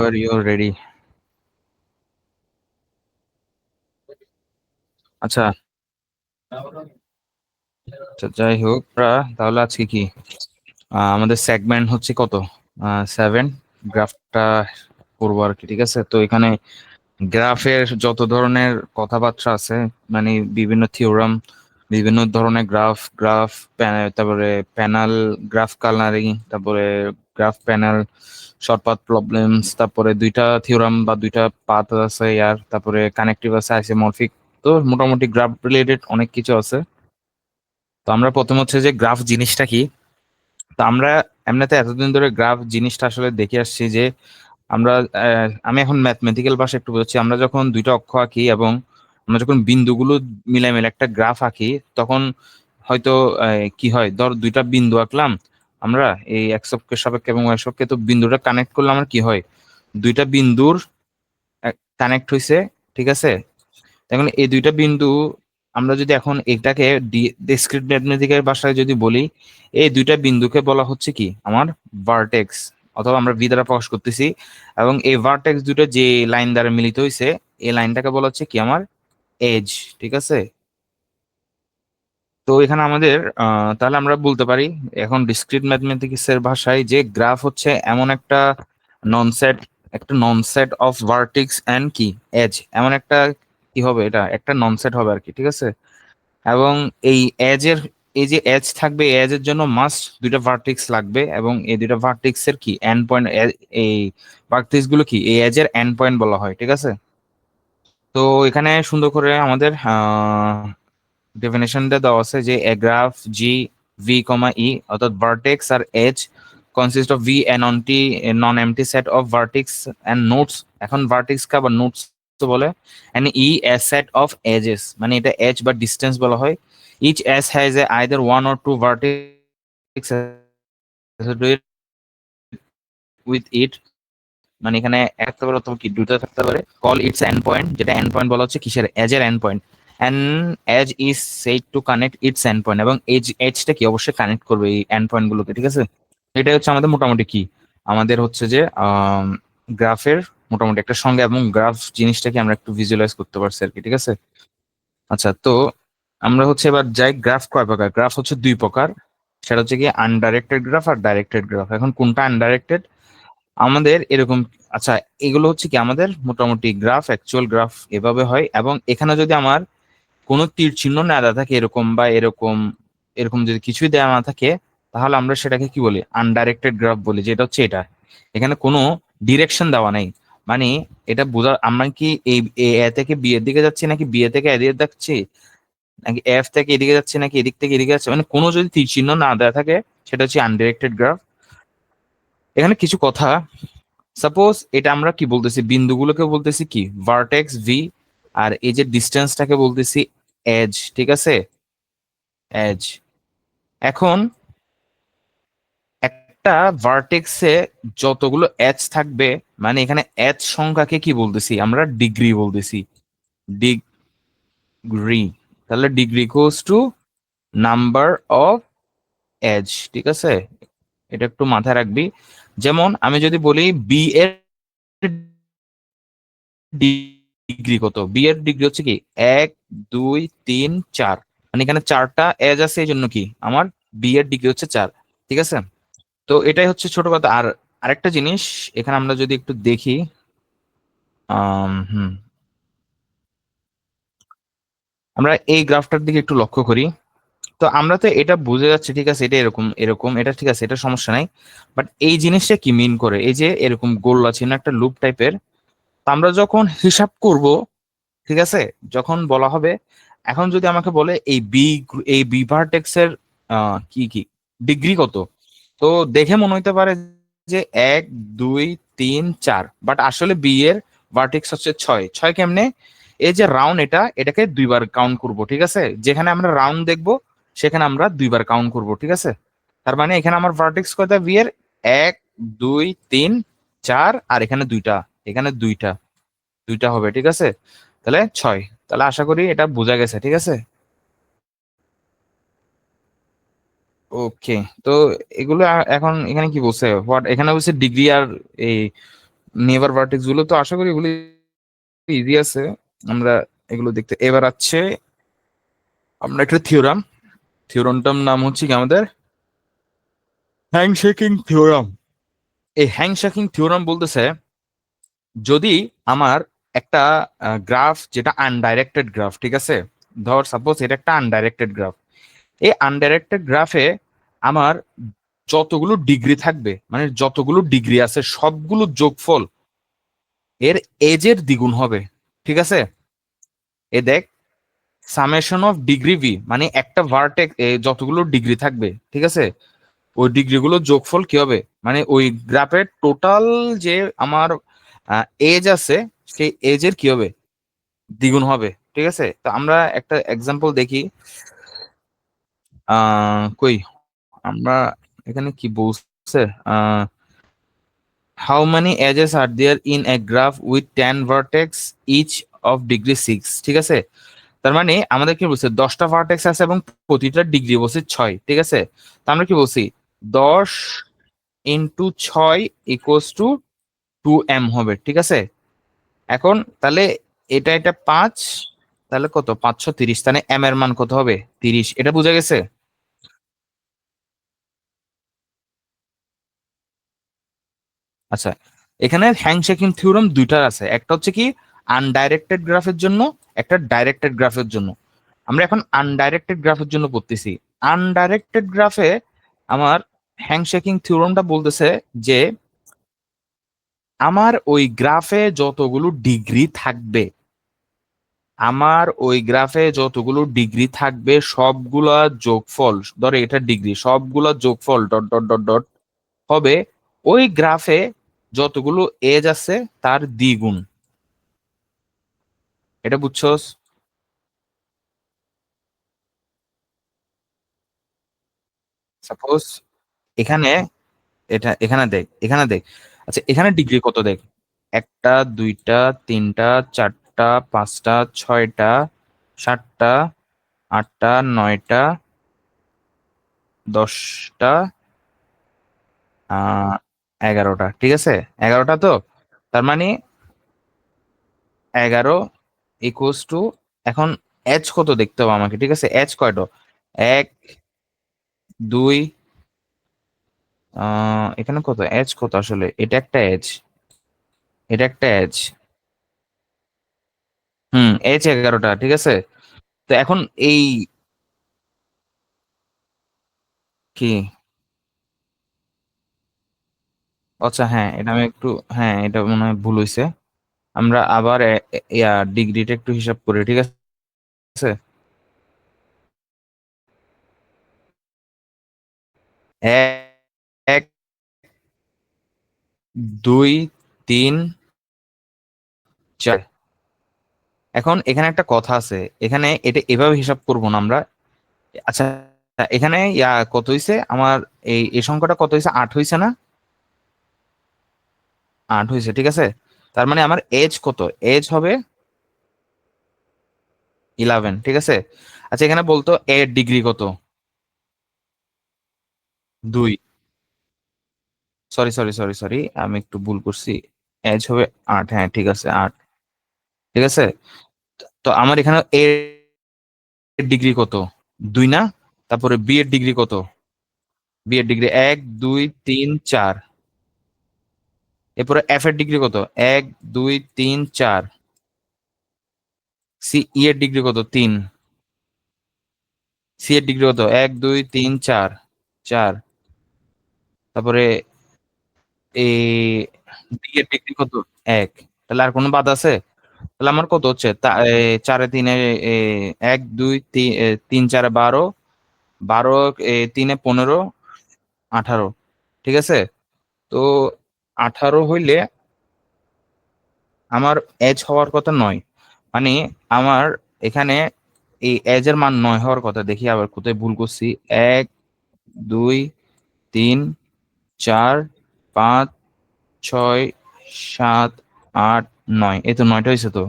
Whenever you're ready. আচ্ছা, যাই হোক তাহলে আজকে কি আমাদের সেগমেন্ট হচ্ছে কত 7 গ্রাফটা করবো আর কি। ঠিক আছে, তো এখানে গ্রাফের যত ধরনের কথাবার্তা আছে, মানে বিভিন্ন থিওরাম, বিভিন্ন ধরনের গ্রাফ তারপরে প্যানেল, গ্রাফ কালারিং, তারপরে graph panel, short path problems, তারপরে দুইটা থিওরাম বা দুইটা পাথ আছে ইয়ার, তারপরে কানেক্টিভ আছে, আইসোমরফিক। তো মোটামুটি গ্রাফ রিলেটেড অনেক কিছু আছে। তো আমরা প্রথম হচ্ছে যে গ্রাফ জিনিসটা কি। তো আমরা এমনিতে এতদিন ধরে গ্রাফ জিনিসটা আসলে দেখে আসছি যে আমরা আমি এখন ম্যাথমেটিক্যাল ভাষা একটু বলছি। আমরা যখন দুইটা অক্ষ আঁকি এবং আমরা যখন বিন্দুগুলো মিলাই মিলে একটা গ্রাফ আঁকি, তখন হয়তো কি হয়, ধর দুইটা বিন্দু আঁকলাম আমরা, এই এক্স অক্ষের সাপেক্ষে এবং ওয়াই অক্ষে, তো বিন্দুটা কানেক্ট করলে আমার কি হয়, দুইটা বিন্দুর কানেক্ট হয়েছে। ঠিক আছে, এখন এই দুইটা বিন্দু আমরা যদি এখন এটাকে ডিসক্রিট ম্যাথমেটিক্যাল ভাষায় যদি বলি, এই দুইটা বিন্দুকে বলা হচ্ছে কি আমার ভার্টেক্স, অথবা আমরা ভি দ্বারা প্রকাশ করতেছি। এবং এই ভার্টেক্স দুটো যে লাইন দ্বারা মিলিত হয়েছে, এই লাইনটাকে বলা হচ্ছে কি আমার এজ। ঠিক আছে, তো এখানে আমাদের তাহলে আমরা বলতে পারি এখন ডিসক্রিট ম্যাথমেটিক্স এর ভাষায় যে গ্রাফ হচ্ছে এমন নন সেট একটা নন সেট অফ ভার্টেক্স এন্ড কি এজ, এমন একটা কি হবে, এটা একটা নন সেট হবে আর কি। ঠিক আছে, এবং এই এজ এর, এই যে এজ থাকবে, এজ এর জন্য মাস্ট দুইটা ভার্টেক্স লাগবে, এবং এই দুইটা ভার্টেক্স এর কি এন্ড পয়েন্ট, এই ভার্টেক্স গুলো কি এই এজ এর এন্ড পয়েন্ট বলা হয়। ঠিক আছে, তো এখানে সুন্দর করে আমাদের ডেফিনেশনটা দেওয়া আছে যে এ graph G V comma E, অর্থাৎ ভার্টেক্স আর edge consist of V an অনটি non empty set of vertex and nodes. এখন ভার্টেক্স কে আবার নোটস তো বলে, and E a set of edges, মানে এটা এজ বা ডিস্টেন্স বলা হয়। Each edge has a either one or two vertex with it, মানে এখানে একটা পারে অথবা কি দুটো থাকতে পারে। কল ইটস এন্ড পয়েন্ট, যেটা এন্ড পয়েন্ট বলা হচ্ছে কিসের, এজ এর end point. And edge is said to connect its end point, এবং এজটা কি অবশ্যই কানেক্ট করবে এই এন্ড পয়েন্ট গুলোকে। ঠিক আছে, এটাই হচ্ছে আমাদের মোটামুটি কি, আমাদের হচ্ছে যে গ্রাফের মোটামুটি একটা সংজ্ঞা, এবং গ্রাফ জিনিসটাকে আমরা একটু ভিজুয়ালাইজ করতে পারছি আর কি। ঠিক আছে, আচ্ছা, তো আমরা হচ্ছে এবার যাই, গ্রাফ কয় প্রকার, গ্রাফ হচ্ছে দুই প্রকার। সেটা হচ্ছে কি আনডাইরেক্টেড গ্রাফ আর ডাইরেক্টেড গ্রাফ। এখন কোনটা আনডাইরেক্টেড আমাদের এরকম, আচ্ছা, এগুলো হচ্ছে কি আমাদের মোটামুটি গ্রাফ, অ্যাকচুয়াল গ্রাফ এভাবে হয়। এবং এখানে যদি আমার কোনো তীর চিহ্ন না দেওয়া থাকে, এরকম বা এরকম, এরকম যদি কিছুই দেওয়া না থাকে, তাহলে আমরা সেটাকে কি বলি, আনডাইরেক্টেড গ্রাফ বলি। যেটা হচ্ছে এটা, এখানে কোনো ডিরেকশন দেওয়া নেই। মানে এটা বোঝা, আমরা কি এই এ থেকে বি এর দিকে যাচ্ছি, নাকি বি এ থেকে এদিকে যাচ্ছি, নাকি এফ থেকে এদিকে যাচ্ছে, নাকি এদিক থেকে এদিকে যাচ্ছে, মানে কোনো যদি তীর চিহ্ন না দেওয়া থাকে, সেটা হচ্ছে আনডিরেক্টেড গ্রাফ। এখানে কিছু কথা, সাপোজ এটা আমরা কি বলতেছি, বিন্দুগুলোকে বলতেছি কি ভার্টেক্স ভি, আর এই যে ডিস্টেন্সটাকে বলতেছি এজ। ঠিক আছে, এজ। এখন একটা ভার্টেক্সে যতগুলো এজ থাকবে, মানে এখানে এজ সংখ্যাকে কি বলতেছি আমরা, ডিগ্রি বলতেছি, ডিগ্রি। তাহলে degree equals to number of edge. ঠিক আছে, এটা একটু মাথায় রাখবি। যেমন আমি যদি বলি বি এর ডিগ্রি কত, বি এর ডিগ্রি হচ্ছে কি 1 2 3 4, মানে এখানে চারটা এজ আছে, এই জন্য কি আমার বি এর ডিগ্রি হচ্ছে 4। ঠিক আছে, তো এটাই হচ্ছে ছোট কথা। আর আরেকটা জিনিস এখানে আমরা যদি একটু দেখি, হুম, আমরা এই গ্রাফটার দিকে একটু লক্ষ্য করি। তো আমরা তো এটা বুঝে যাচ্ছে, ঠিক আছে, এটা এরকম এরকম, এটা ঠিক আছে, এটা সমস্যা নাই। বাট এই জিনিসটা কি মিন করে, এই যে এরকম গোল আছে না একটা লুপ টাইপের, আমরা যখন হিসাব করব, ঠিক আছে, যখন বলা হবে, এখন যদি আমাকে বলে এই বি ভার্টেক্স এর কি কি ডিগ্রি কত, তো দেখে মনে হইতে পারে যে 1 2 3 4, বাট আসলে বি এর ভার্টেক্স হচ্ছে 6। 6 কেমনে, এই যে রাউন্ড, এটাকে দুইবার কাউন্ট করব। ঠিক আছে, যেখানে আমরা রাউন্ড দেখব সেখানে আমরা দুইবার কাউন্ট করব। ঠিক আছে, তার মানে এখানে আমার ভার্টেক্স কত বি এর, 1 2 3 4, আর এখানে দুইটা, এখানে দুইটা, দুইটা হবে। ঠিক আছে, তাহলে 6। তাহলে আশা করি এটা বোঝা গেছে। ঠিক আছে, ওকে। তো এগুলো এখন এখানে কি বলছে, হোয়াট, এখানে বলছে ডিগ্রি আর এই নেভার ভার্টেক্স গুলো তো আশা করি এগুলো ইজি আছে। আমরা এগুলো দেখতে এবার আছে আমরা একটা থিওরামটার নাম হচ্ছে কি আমাদের হ্যান্ডশেকিং থিওরাম। এই হ্যান্ডশেকিং থিওরাম বলতেছে যদি আমার একটা গ্রাফ যেটা আনডাইরেক্টেড গ্রাফ, ঠিক আছে, ধর সাপোজ এটা একটা আনডাইরেক্টেড গ্রাফ, এই আনডাইরেক্টেড গ্রাফে আমার যতগুলো ডিগ্রি থাকবে, মানে যতগুলো ডিগ্রি আছে সবগুলো যোগফল এর এজের দ্বিগুণ হবে, ঠিক আছে। এ দেখ, সামেশন অফ ডিগ্রি ভি মানে একটা ভার্টেক্স যতগুলো ডিগ্রি থাকবে, ঠিক আছে, ওই ডিগ্রি গুলো যোগফল কি হবে, মানে ওই গ্রাফের টোটাল যে আমার এজ আছে সেই এজের কি হবে, দ্বিগুণ হবে, ঠিক আছে। তো আমরা একটা এক্সাম্পল দেখি। কই আমরা এখানে কি বলছে, how many edges are there in a graph with 10 vertex each of degree 6, ঠিক আছে। তার মানে আমাদের কি বলছে 10টা ভার্টেক্স আছে এবং প্রতিটা ডিগ্রি বলছে 6, ঠিক আছে। তো আমরা কি বলছি 10 × 6 ইকুয়ালস টু 2m হবে, ঠিক আছে। এখন তাহলে এটা 5, তাহলে কত, 530, তাহলে m এর মান কত হবে, 30। এটা বোঝা গেছে। আচ্ছা, এখানে হ্যান্ডশেকিং থিওরাম দুইটা আছে, একটা হচ্ছে কি আনডাইরেক্টেড গ্রাফের জন্য, একটা ডাইরেক্টেড গ্রাফের জন্য। আমরা এখন আনডাইরেক্টেড গ্রাফের জন্য পড়তেছি। আনডাইরেক্টেড গ্রাফে আমার হ্যান্ডশেকিং থিওরামটা বলতেছে যে আমার ওই গ্রাফে যতগুলো ডিগ্রি থাকবে, আমার ওই গ্রাফে যতগুলো ডিগ্রি থাকবে সবগুলা যোগফল, ধরে এটা ডিগ্রি, সবগুলা যোগফল ডট ডট ডট ডট হবে ওই গ্রাফে যতগুলো এজ আছে তার দ্বিগুণ। এটা বুঝছস? সাপোজ এখানে, এখানে দেখ, আচ্ছা এখানে ডিগ্রি কত দেখ, একটা, দুইটা, তিনটা, চারটা, পাঁচটা, ছয়টা, সাতটা, আটটা, নয়টা, 10টা, 11টা, ঠিক আছে। 11টা তো, তার মানে 11 ইকুয়ালস টু, এখন এচ কত দেখতে হবে আমাকে, ঠিক আছে। এচ কয়টো, এক, দুই, এখানে কত এচ, কত আসলে, এটা একটা এচ, এটা একটা এচ, এচ 11টা, ঠিক আছে। তো এখন এই কি, আচ্ছা হ্যাঁ এটা আমি একটু, হ্যাঁ এটা মনে হয় ভুল হয়েছে। আমরা আবার ডিগ্রিটা একটু হিসাব করি, ঠিক আছে। এক, এক, দুই, তিন, চার। এখন এখানে একটা কথা আছে, এখানে এটা এভাবে হিসাব করব না আমরা। আচ্ছা, এখানে কত হয়েছে আমার, এই সংখ্যাটা কত হয়েছে, 8 হয়েছে না, 8 হয়েছে, ঠিক আছে। তার মানে আমার এজ কত, এজ হবে 11, ঠিক আছে। আচ্ছা এখানে বলতো এর ডিগ্রি কত, 2, সরি সরি সরি সরি, আমি একটু ভুল করছি, এজ হবে 8, হ্যাঁ ঠিক আছে 8, ঠিক আছে। তো আমার এখানে এ এর ডিগ্রি কত, 2 না। তারপরে বি এর ডিগ্রি কত, বি এর ডিগ্রি 1, 2, 3, 4। এরপরে এফ এর ডিগ্রি কত, 1, 2, 3, 4। সি ই এর ডিগ্রি কত, 3। সি এর ডিগ্রি কত, 1, 2, 3, 4, 4। তারপরে এই ডি এর ডিগ্রি কত, 1। তাহলে আর কোনো বাদ আছে? তাহলে আমার কত হচ্ছে, 4 3 1, 2, 3 4 12, 12 3 15, 18, ঠিক আছে। তো 18 হইলে আমার এজ হওয়ার কথা 9, মানে আমার এখানে এই এজ এর মান 9 হওয়ার কথা। দেখি আবার কোথায় ভুল করছি। 1, 2, 3, 4, 5, 6, 7, 8, 9, এই তো 9টা হয়েছে তো,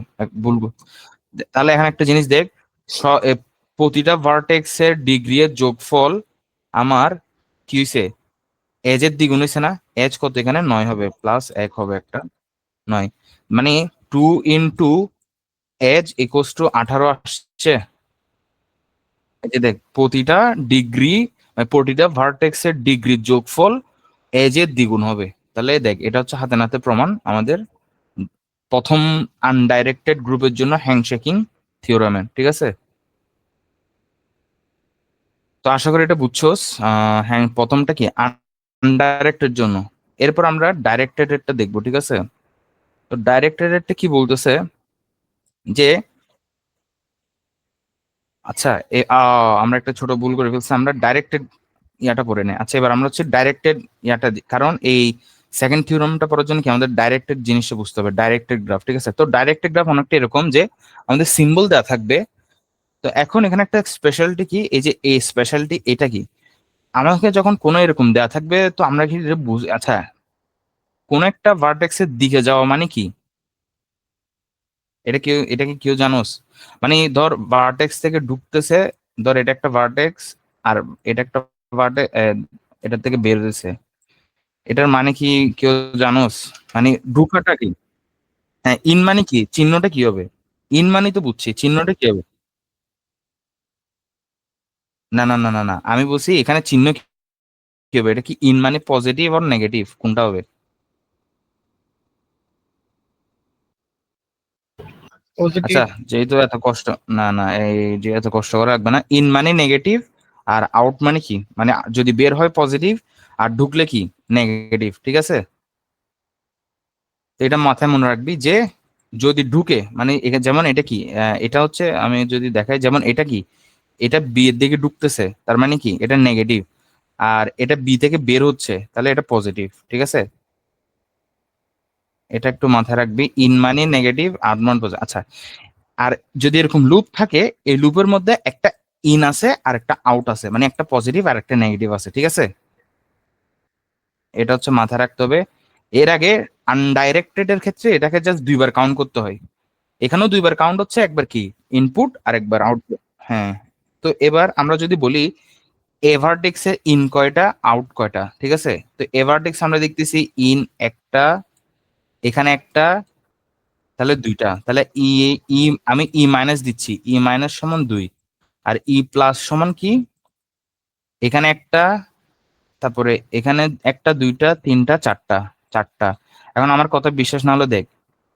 ভুল তাহলে এখানে একটা জিনিস দেখ, প্রতিটা ভার্টেক্স এর ডিগ্রি এর যোগফল আমার কি হয়েছে, এজ এর দ্বিগুণ হয়েছে না। এজ কত, এখানে 9 হবে, প্লাস 1 হবে একটা। নয়, মানে 2 × এজ = 18 আসছে। এই যে দেখ, প্রতিটা ডিগ্রি, প্রতিটা ভার্টেক্সের ডিগ্রির যোগফল এজের দ্বিগুণ হবে। তাহলে দেখ, এটা হচ্ছে হাতে নাতে প্রমাণ আমাদের প্রথম আনডাইরেক্টেড গ্রুপের জন্য হ্যান্ডশেকিং থিওরামের, ঠিক আছে। তো আশা করি এটা বুঝছোস। হ্যাঁ, প্রথমটা কি আনডাইরেক্টেড জন্য। এরপর আমরা ডাইরেক্টেডটা দেখবো, ঠিক আছে। তো ডাইরেক্টেডটা কি বলতেছে যে, আচ্ছা, আমরা একটা ছোট ভুল করে ফেলছি, আমরা ডাইরেক্টেড ইয়াটা পড়ে নেই। আচ্ছা, এবার আমরা হচ্ছে ডাইরেক্টেড ইয়াটা কারণ এই সেকেন্ড থিওরামটা পড়ার জন্য কি আমাদের ডাইরেক্টেড জিনিসটা বুঝতে হবে, ডাইরেক্টেড গ্রাফ, ঠিক আছে। তো ডাইরেক্টেড গ্রাফ অনেকটা এরকম যে আমাদের সিম্বল দেওয়া থাকবে। তো এখন এখানে একটা স্পেশালিটি কি, এই যে এই স্পেশালিটি এটা কি, আমাকে যখন কোনো এরকম দেওয়া থাকবে তো আমরা কি এটা আচ্ছা, কোন একটা ভার্টেক্সের দিকে যাওয়া মানে কি, এটা কি কেউ জানোস? মানে ধর ভার্টেক্স থেকে ঢুকতেছে, ধর এটা একটা ভার্টেক্স, আর এটা একটা ভার্টেক্স, এটা থেকে বের হয়েছে, এটার মানে কি কেউ জানোস? মানে ঢুকাটা কি? হ্যাঁ, ইন মানে কি, চিহ্নটা কি হবে? ইন মানে তো বুঝছি, চিহ্নটা কি হবে? না না না না না, আমি বলছি এখানে চিহ্ন কি হবে, এটা কি ইন মানে পজিটিভ আর নেগেটিভ, কোনটা হবে? পজিটিভ। আচ্ছা, যেহেতু এত কষ্ট, না না, এই যে এত কষ্ট করা লাগবে না। ইন মানে নেগেটিভ, আর আউট মানে কি, মানে যদি বের হয় পজিটিভ, আর ঢুকলে কি নেগেটিভ, ঠিক আছে। তো এটা মাথায় মনে রাখবি যে যদি ঢুকে মানে যেমন এটা কি, এটা হচ্ছে আমি যদি দেখাই, যেমন এটা কি, এটা বি এর দিকে ঢুকতেছে, তার মানে কি এটা নেগেটিভ। আর এটা বি থেকে বের হচ্ছে, তাহলে এটা পজিটিভ, ঠিক আছে। এটা একটু মাথায় রাখবি, ইন মানে নেগেটিভ, আউট মানে পজিটিভ। আচ্ছা, আর যদি এরকম লুপ থাকে, এই লুপের মধ্যে একটা ইন আছে আর একটা আউট আছে, মানে একটা পজিটিভ আর একটা নেগেটিভ আছে, ঠিক আছে। এটা হচ্ছে মাথায় রাখতে হবে। এর আগে আনডাইরেক্টেড এর ক্ষেত্রে এটাকে জাস্ট দুইবার কাউন্ট করতে হয়, এখানেও দুইবার কাউন্ট হচ্ছে, একবার কি ইনপুট আর একবার আউটপুট। হ্যাঁ। তো এবার আমরা যদি বলি এভারটেক্স এর ইন কয়টা, আউট কয়টা, ঠিক আছে। তো এভারটেক্স আমরা দেখতেছি ইন একটা, এখানে একটা, তাহলে দুইটা, তাহলে ই ই আমি ই মাইনাস দিচ্ছি, ই মাইনাস সমান 2, আর ই প্লাস সমান কি, এখানে একটা, তারপরে এখানে একটা, দুইটা, তিনটা, চারটা, চারটা। এখন আমার কথা বিশ্বাস না হলে দেখ,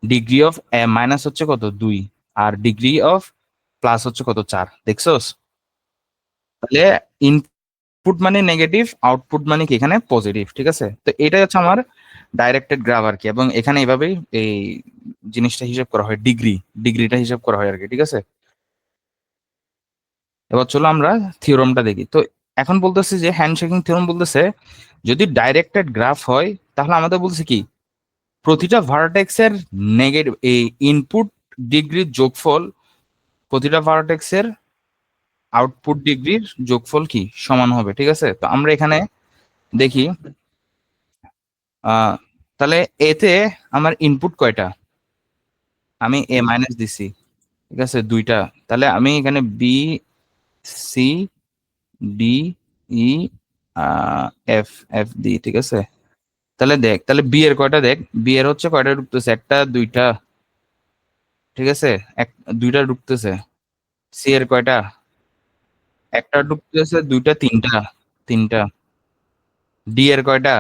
ডিগ্রি অফ মাইনাস হচ্ছে কত, 2, আর ডিগ্রি অফ প্লাস হচ্ছে কত, 4, দেখছোস। তাহলে ইনপুট মানে নেগেটিভ, আউটপুট মানে কি এখানে পজিটিভ, ঠিক আছে। তো এটাই হচ্ছে আমার ডাইরেক্টেড গ্রাফ আর কি, এবং এখানে এইভাবেই এই জিনিসটা হিসাব করা হয়, ডিগ্রিটা হিসাব করা হয় আর কি, ঠিক আছে। এবার চলো আমরা থিওরামটা দেখি। তো এখন বলতেছে যে হ্যান্ডশেকিং থিওরাম বলতেছে যদি ডাইরেক্টেড গ্রাফ হয়, তাহলে আমাদের বলছে কি প্রতিটা ভার্টেক্সের নেগেটিভ এই ইনপুট ডিগ্রির যোগফল প্রতিটা ভার্টেক্সের আউটপুট ডিগ্রির যোগফল কি সমান হবে, ঠিক আছে। তো আমরা এখানে দেখি, আহ তাহলে এতে আমার ইনপুট কয়টা, আমি এ মাইনাস দিছি, ঠিক আছে, দুইটা। তাহলে আমি এখানে বি, সি, ডি, ই, এফ, এফ ডি, ঠিক আছে। তাহলে দেখ, তাহলে বি এর কয়টা দেখ, বি এর হচ্ছে কয়টা ঢুকতেছে, একটা, দুইটা, ঠিক আছে, এক, দুইটা ঢুকতেছে। সি এর কয়টা, একটা ঢুকতেছে, দুইটা, তিনটা, তিনটা। ডি এর কয়টা,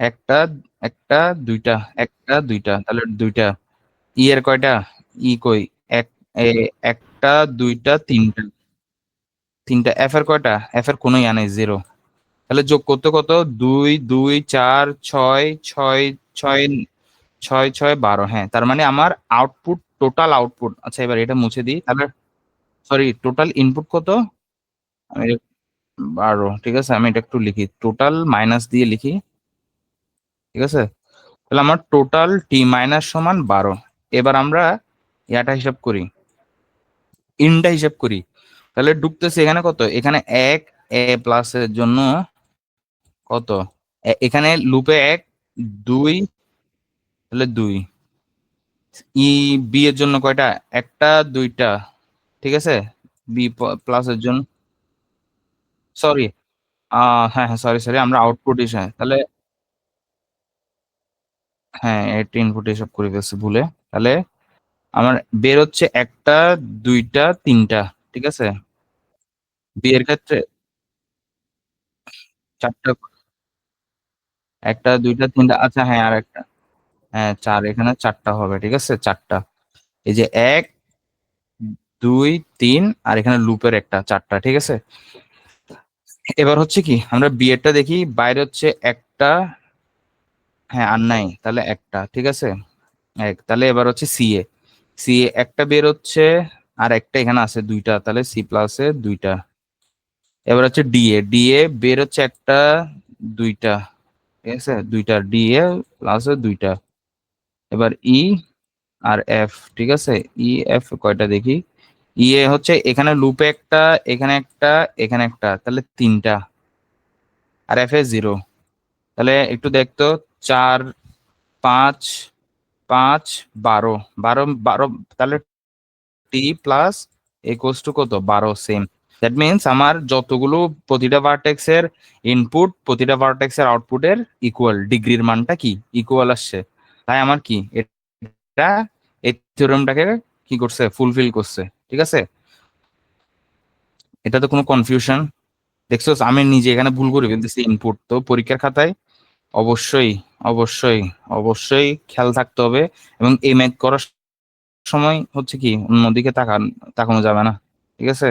একটা, একটা, দুইটা, একটা, দুইটা, তাহলে দুইটা। ই এর কয়টা, ই কই, এক, এ, একটা, দুইটা, তিনটা, তিনটা। এফ এর কয়টা, এফ এর কোনো ইয়া নাই, 0। তাহলে যোগ করতে কত, 2 2 4 6 6 6, 6 6 12, হ্যাঁ। তার মানে আমার আউটপুট, টোটাল আউটপুট, আচ্ছা এবার এটা মুছে দিই তাহলে, সরি, টোটাল ইনপুট কত, আমি 12, ঠিক আছে। আমি এটা একটু লিখি, টোটাল মাইনাস দিয়ে লিখি, ঠিক আছে। তাহলে আমার টোটাল টি মাইনাস সমান 12। এবার আমরা ইয়াটা হিসাব করি, ইনটা হিসাব করি। তাহলে ঢুকতেছে এখানে কত, এখানে এক, এ প্লাস এর জন্য কত, এখানে লুপে এক, 2, তাহলে 2, ই, বি এর জন্য কয়টা, একটা, দুইটা, ঠিক আছে। বি প্লাস এর জন্য, সরি, হ্যাঁ হ্যাঁ, সরি সরি, আমরা আউটপুট হিসাবে তাহলে, হ্যাঁ একটা ইনপুট এসব করে ফেলছি ভুলে। তাহলে আমার বের হচ্ছে একটা, দুইটা, তিনটা, ঠিক আছে। বি এর ক্ষেত্রে চারটা, একটা, দুইটা, তিনটা, আচ্ছা হ্যাঁ আর একটা, হ্যাঁ চার, এখানে চারটা হবে, ঠিক আছে চারটা। এই যে এক, দুই, তিন, আর এখানে লুপের একটা, চারটা, ঠিক আছে। এবার হচ্ছে কি আমরা বি এরটা দেখি, বাইরে হচ্ছে একটা, হ্যাঁ আর নাই, তাহলে একটা, ঠিক আছে। এক, তাহলে এবার হচ্ছে সি এ, সি এ একটা বের হচ্ছে, আর একটা এখানে আছে দুইটা, তাহলে সি প্লাসে দুইটা। এবার হচ্ছে ডি এ, ডি এ বের হচ্ছে একটা, দুইটা, ঠিক আছে, দুইটা ডি এ প্লাসে দুইটা। এবার ই আর এফ, ঠিক আছে। ই এফ কয়টা দেখি, ই এ হচ্ছে এখানে লুপে একটা, এখানে একটা, এখানে একটা, তাহলে তিনটা, আর এফ এ জিরো। তাহলে একটু দেখতো, চার, পাঁচ, পাঁচ, বারো, বারো, বারো, তাহলে টি প্লাস ইকুয়ালস টু কত, বারো, সেম। দ্যাট মিনস আমার যতগুলো প্রতিটা ভার্টেক্সের ইনপুট প্রতিটা ভার্টেক্সের আউটপুটের ইকুয়াল, ডিগ্রির মানটা কি ইকুয়াল আসছে। তাই আমার কি এটা এই থিওরেমটাকে কি করছে, ফুলফিল করছে, ঠিক আছে। এটা তো কোনো কনফিউশন দেখছো, আমি নিজে এখানে ভুল করে ফেলতেছি ইনপুট, তো পরীক্ষার খাতায় অবশ্যই, অবশ্যই, অবশ্যই খেয়াল থাকতে হবে। এবং এই ম্যাথ করার সময় হচ্ছে কি অন্যদিকে তাকানো যাবে না, ঠিক আছে।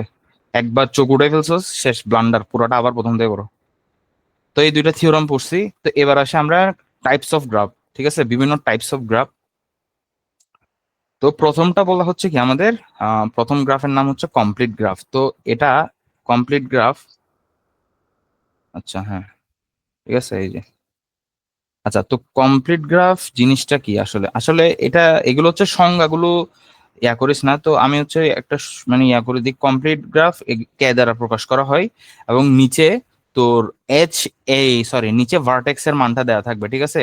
একবার চোখ উঠে ফেলছো, শেষ, ব্লান্ডার, পুরোটা আবার প্রথম থেকে করো। তো এই দুইটা থিওরাম পড়ছি, তো এবার আসে আমরা টাইপস অফ গ্রাফ, ঠিক আছে, বিভিন্ন টাইপস অফ গ্রাফ। তো প্রথমটা বলা হচ্ছে কি আমাদের, প্রথম গ্রাফের নাম হচ্ছে কমপ্লিট গ্রাফ। তো এটা কমপ্লিট গ্রাফ, আচ্ছা হ্যাঁ, ঠিক আছে, এই যে, আচ্ছা তো কমপ্লিট গ্রাফ জিনিসটা কি আসলে, আসলে এটা, এগুলো হচ্ছে সংজ্ঞাগুলো, ইয়া করিস না তো, আমি হচ্ছে একটা মানে ইয়া করে দিই, কমপ্লিট গ্রাফ কে দ্বারা প্রকাশ করা হয়, এবং নিচে তোর এইচ, এই সরি, নিচে ভার্টেক্স এর মানটা দেওয়া থাকবে, ঠিক আছে।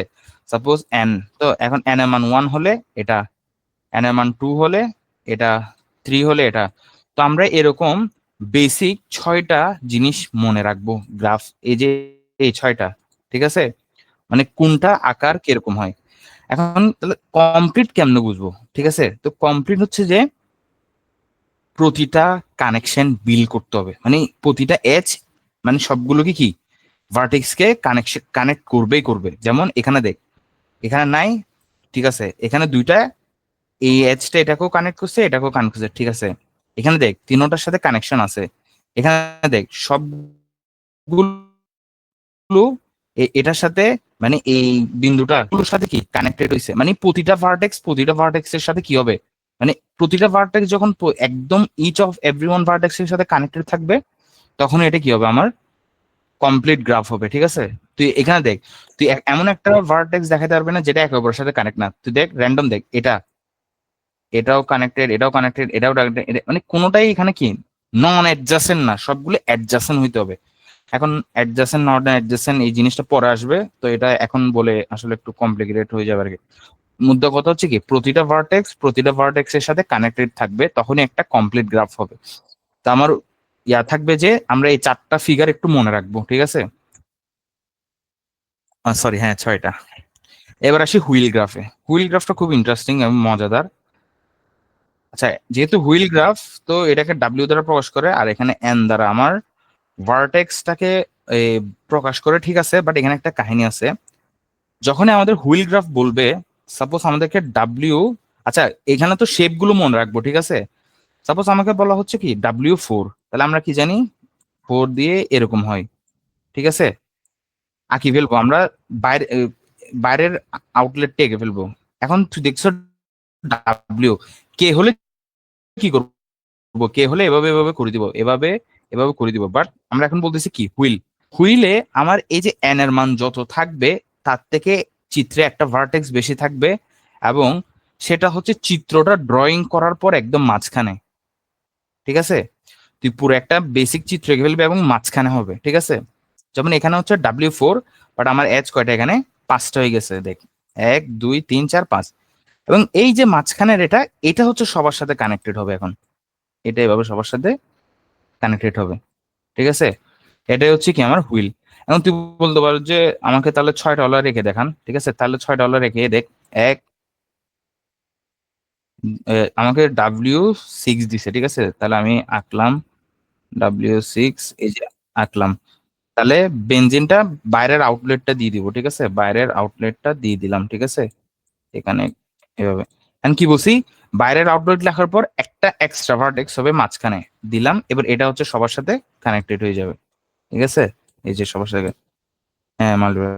সাপোজ এন, তো এখন এন এর মান ওয়ান হলে এটা, এন এর মান টু হলে এটা, থ্রি হলে এটা। তো আমরা এরকম বেসিক ছয়টা জিনিস মনে রাখবো গ্রাফ, এই যে এই ছয়টা, ঠিক আছে। মানে কোনটা আকার কিরকম হয়। এখন তাহলে কমপ্লিট কেমনে বুঝবো, ঠিক আছে। তো কমপ্লিট হচ্ছে যে প্রতিটা কানেকশন বিল করতে হবে, মানে প্রতিটা এজ, মানে সবগুলোকে কি ভার্টেক্স কে কানেকশন কানেক্ট করবেই করবে। যেমন এখানে দেখ, এখানে নাই, ঠিক আছে, এখানে দুইটা, এই এজটা এটাকেও কানেক্ট করছে, এটাকেও কানেক্ট করছে, ঠিক আছে। এখানে দেখ তিনোটার সাথে কানেকশন আছে, এখানে দেখ সবগুলো এটার সাথে, মানে এই বিন্দুটা গুলোর সাথে কি কানেক্টেড হয়েছে, মানে প্রতিটা ভার্টেক্স এর সাথে কি হবে, মানে প্রতিটা ভার্টেক্স যখন একদম each of every one vertex এর সাথে কানেক্টেড থাকবে, তখন এটা কি হবে আমার কমপ্লিট গ্রাফ হবে, ঠিক আছে। তুই এখানে দেখ, তুই এমন একটা ভার্টেক্স দেখাতে পারবে না যেটা একে অপরের সাথে কানেক্ট না। তুই দেখ র্যান্ডম দেখ, এটা, এটাও কানেক্টেড, এটাও কানেক্টেড, এটাও কানেক্টেড, মানে কোনোটাই এখানে কি নন অ্যাডজাসেন্ট না, সবগুলো অ্যাডজাসেন্ট হইতে হবে। এখন অ্যাডজাসেন্ট নট অ্যাডজাসেন্ট এই জিনিসটা পরে আসবে, তো এটা এখন বলে আসলে একটু কমপ্লিকেটেড হয়ে যাবে আর কি। মুদ্রা কথা হচ্ছে কি প্রতিটা ভার্টেক্স এর সাথে কানেক্টেড থাকবে, তখনই একটা কমপ্লিট গ্রাফ হবে। তো আমার ইয়া থাকবে যে আমরা এই চারটা ফিগার একটু মনে রাখবো, ঠিক আছে। সরি, হ্যাঁ ছয়টা। এবার আসি হুইল গ্রাফে। হুইল গ্রাফটা খুব ইন্টারেস্টিং এবং মজাদার। আচ্ছা, যেহেতু হুইল গ্রাফ, তো এটাকে ডাব্লিউ দ্বারা প্রকাশ করে, আর এখানে এন দ্বারা আমার ভার্টেক্সটাকে প্রকাশ করে, ঠিক আছে। বাট এখানে একটা কাহিনী আছে, যখনই আমাদের হুইল গ্রাফ বলবে, সাপোজ আমাদেরকে ডাব্লিউ, আচ্ছা এখানে তো শেপ গুলো মনে রাখবো, ঠিক আছে। সাপোজ আমাকে বলা হচ্ছে কি ডাব্লিউ ফোর, তাহলে আমরা কি জানি, ফোর দিয়ে এরকম হয়, ঠিক আছে। আঁকি ফেলবো আমরা, বাইরে বাইরের আউটলেটটা এঁকে ফেলবো। এখন তুই দেখছো ডাব্লিউ, কে হলে কি করবো, কে হলে এভাবে এভাবে করে দিব, এভাবে এভাবে করে দিব। বাট আমরা এখন বলতেছি কি হুইল, হুইলে আমার এই যে এন এর মান যত থাকবে, তার থেকে চিত্রে একটা ভার্টেক্স বেশি থাকবে, এবং সেটা হচ্ছে চিত্রটা ড্রয়িং করার পর একদম মাঝখানে, ঠিক আছে। তুই পুরো একটা বেসিক চিত্র এঁকে ফেলবি এবং মাঝখানে হবে, ঠিক আছে। যেমন এখানে হচ্ছে ডাব্লিউ ফোর, বাট আমার এজ কয়টা এখানে, পাঁচটা হয়ে গেছে দেখ, এক, দুই, তিন, চার, পাঁচ। এবং এই যে মাঝখানের এটা, এটা হচ্ছে সবার সাথে কানেক্টেড হবে এখন, এটা এভাবে সবার সাথে কানেক্টেড হবে, ঠিক আছে। এটাই হচ্ছে কি আমার হুইল। এখন তুই বলতে পারো যে আমাকে তাহলে $6 রেখে দেখান, ঠিক আছে, তাহলে $6 রেখে দেখ। এক আমাকে W6 দিছে, ঠিক আছে, তাহলে আমি আঁকলাম W6, এই যে আঁকলাম। তাহলে বেনজিনটা বাইরের আউটলেটটা দিয়ে দিব, ঠিক আছে, বাইরের আউটলেটটা দিয়ে দিলাম, ঠিক আছে, এখানে এভাবে। এখন কি বলছি, বাইরের আউটলেট লেখার পর একটা এক্সট্রা ভার্টেক্স হবে মাঝখানে দিলাম, এবার এটা হচ্ছে সবার সাথে কানেক্টেড হয়ে যাবে, ঠিক আছে, এই যে সবার সাথে। হ্যাঁ, মাল্টিপ্লাই।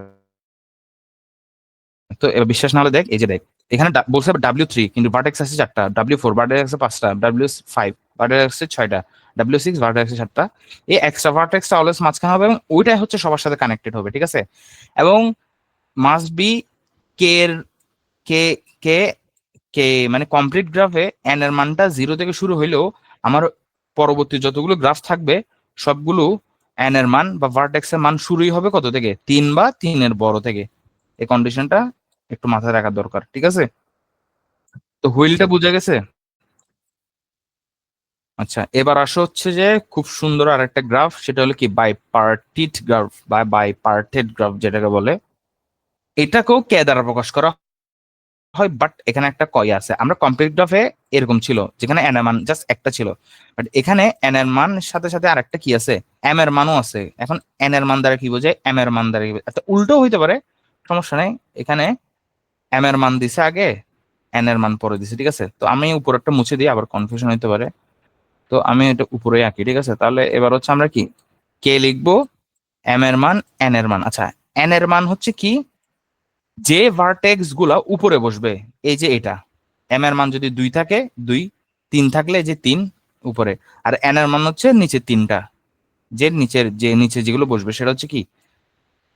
তো এবার বিশ্বাস না হলে দেখ, এই যে দেখ, এখানে বলছে W3, কিন্তু ভার্টেক্স আছে 4টা, W4 ভার্টেক্স আছে 5টা, W5 ভার্টেক্স আছে 6টা, W6 ভার্টেক্স আছে 7টা। এই এক্সট্রা ভার্টেক্সটা অলওয়েজ মাঝখানে হবে এবং ওইটাই হচ্ছে সবার সাথে কানেক্টেড হবে, ঠিক আছে। এবং মাস্ট বি কে এর কে কে কে মানে কমপ্লিট গ্রাফে এন এর মানটা 0 থেকে শুরু হইলেও আমার পরবর্তী যতগুলো গ্রাফ থাকবে সবগুলো এন এর মান বা ভার্টেক্স এর মান শুরুই হবে কত থেকে, 3 বা 3 এর বড় থেকে। এই কন্ডিশনটা একটু মাথায় রাখা দরকার, ঠিক আছে। তো হুইলটা বোঝা গেছে। আচ্ছা, এবার আসো হচ্ছে যে খুব সুন্দর আর একটা গ্রাফ, সেটা হলো কি বাই পার্টিট গ্রাফ বা বাই পার্টেড গ্রাফ যেটাকে বলে। এটাকেও কে দ্বারা প্রকাশ করা হয়, বাট এখানে একটা কয় আছে। আমরা কমপ্লিট গ্রাফে এরকম ছিল যেখানে এন এর মান জাস্ট একটা ছিল, বাট এখানে এন এর মান সাথে সাথে আরেকটা কি আছে, এম এর মানও আছে। এখন এন এর মান দ্বারা কি বোঝায়, এম এর মান দ্বারা কি বোঝায়? একটা উল্টো হইতে পারে, সমস্যা নেই। এখানে এম এর মান দিছে আগে, এন এর মান পরে দিছে, ঠিক আছে। তো আমি উপরেরটা মুছে দিই, আবার কনফিউশন হইতে পারে। তো আমি এটা উপরে আঁকি, ঠিক আছে। তাহলে এবার হচ্ছে আমরা কি কে লিখবো, এম এর মান, এন এর মান। আচ্ছা, এন এর মান হচ্ছে কি, যে ভার্টেক্স গুলা উপরে বসবে, এই যে এটা, এম এর মান যদি 2 থাকে 2, 3 থাকলে যে 3 উপরে, আর এন এর মান হচ্ছে নিচে 3টা, যে নিচের যে নিচে যেগুলো বসবে সেটা হচ্ছে কি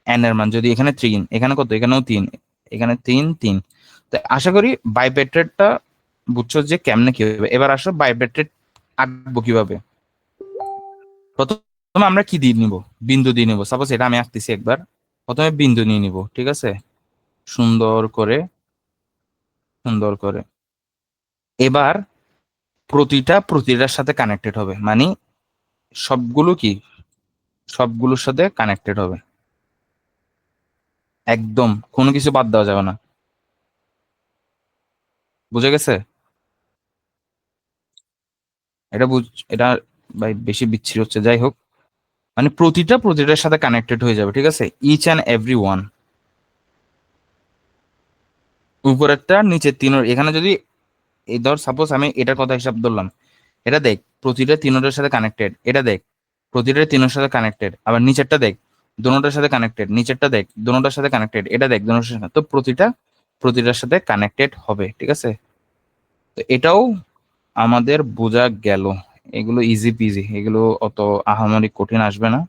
এন এর মান। যদি এখানে 3, এখানে কত, এখানেও 3, এখানে 3 3। তো আশা করি বাইপেট্রেটটা বুঝছো যে কেমনে কি হবে। এবার আসো বাইপেট্রেট আঁকবো কিভাবে। প্রথমে আমরা কি দিয়ে নিব, বিন্দু দিয়ে নিব। সাপোজ এটা আমি আঁকতেছি একবার, প্রথমে বিন্দু নিয়ে নিব, ঠিক আছে, সুন্দর করে, সুন্দর করে। এবার প্রতিটা প্রতিটার সাথে কানেক্টেড হবে, মানে সবগুলো কি সবগুলোর সাথে কানেক্টেড হবে, একদম কোনো কিছু বাদ দেওয়া যাবে না। বুঝে গেছে? এটা এটা ভাই বেশি বিচ্ছিরি হচ্ছে, যাই হোক, মানে প্রতিটা প্রতিটার সাথে কানেক্টেড হয়ে যাবে, ঠিক আছে, ইচ অ্যান্ড এভরি ওয়ান। উপরেরটা নিচের তিনের, এখানে যদি এই ধর সাপোজ আমি এটার কথা হিসাব ধরলাম, এটা দেখ প্রতিটা তিনটার সাথে কানেক্টেড, এটা দেখ প্রতিটা তিনের সাথে কানেক্টেড, আবার নিচেরটা দেখ দুটোটার সাথে কানেক্টেড, নিচেরটা দেখ দুটোটার সাথে কানেক্টেড, এটা দেখ দুটোটার সাথে, তো প্রতিটা প্রতিটার সাথে কানেক্টেড হবে, ঠিক আছে। তো এটাও আমাদের বোঝা গেল। এগুলো ইজি পিজি, এগুলো অত আহামরি কঠিন আসবে না।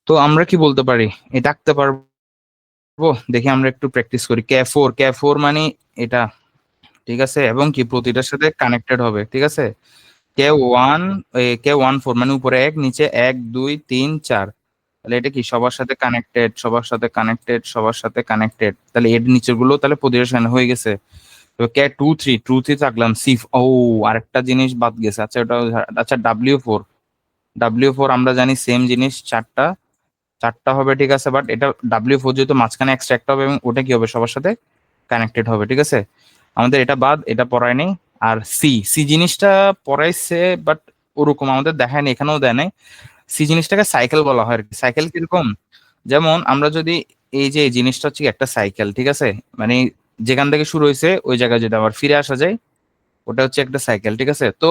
তো আমরা কি বলতে পারি, এটা আঁকতে পারবো। দেখি আমরা একটু প্র্যাকটিস করি। কে ফোর মানে এটা, ঠিক আছে, এবং কি প্রতিটার সাথে কানেক্টেড হবে, ঠিক আছে। কে 1, কে 1 4 মানে উপরে এক, নিচে 1 2 3 4। তাহলে এটা কি সবার সাথে কানেক্টেড, সবার সাথে কানেক্টেড, সবার সাথে কানেক্টেড, তাহলে এর নিচের গুলো তাহলে প্রতিটার সাথে হয়ে গেছে। তো কে 2 3 থাকলাম ও, আরেকটা জিনিস বাদ গেছে। আচ্ছা ওটা, আচ্ছা ডাব্লিউ ফোর আমরা জানি সেম জিনিস, চারটা চারটা হবে, ঠিক আছে, বাট এটা W4 যেহেতু মাঝখানে এক্সট্রাক্ট হবে এবং ওটা কি হবে সবার সাথে কানেক্টেড হবে, ঠিক আছে। আমাদের এটা বাদ, এটা পড়ায় নেই। আর সি সি জিনিসটা পড়াইছে, বাট ওরকম আমাদের দেখায় নাই, এখানেও দেয় নাই। সি জিনিসটাকে সাইকেল বলা হয় আর কি। সাইকেল কিরকম, যেমন আমরা যদি এই যে এই জিনিসটা হচ্ছে কি একটা সাইকেল, ঠিক আছে, মানে যেখান থেকে শুরু হয়েছে ওই জায়গায় যদি আবার ফিরে আসা যায়, ওটা হচ্ছে একটা সাইকেল, ঠিক আছে। তো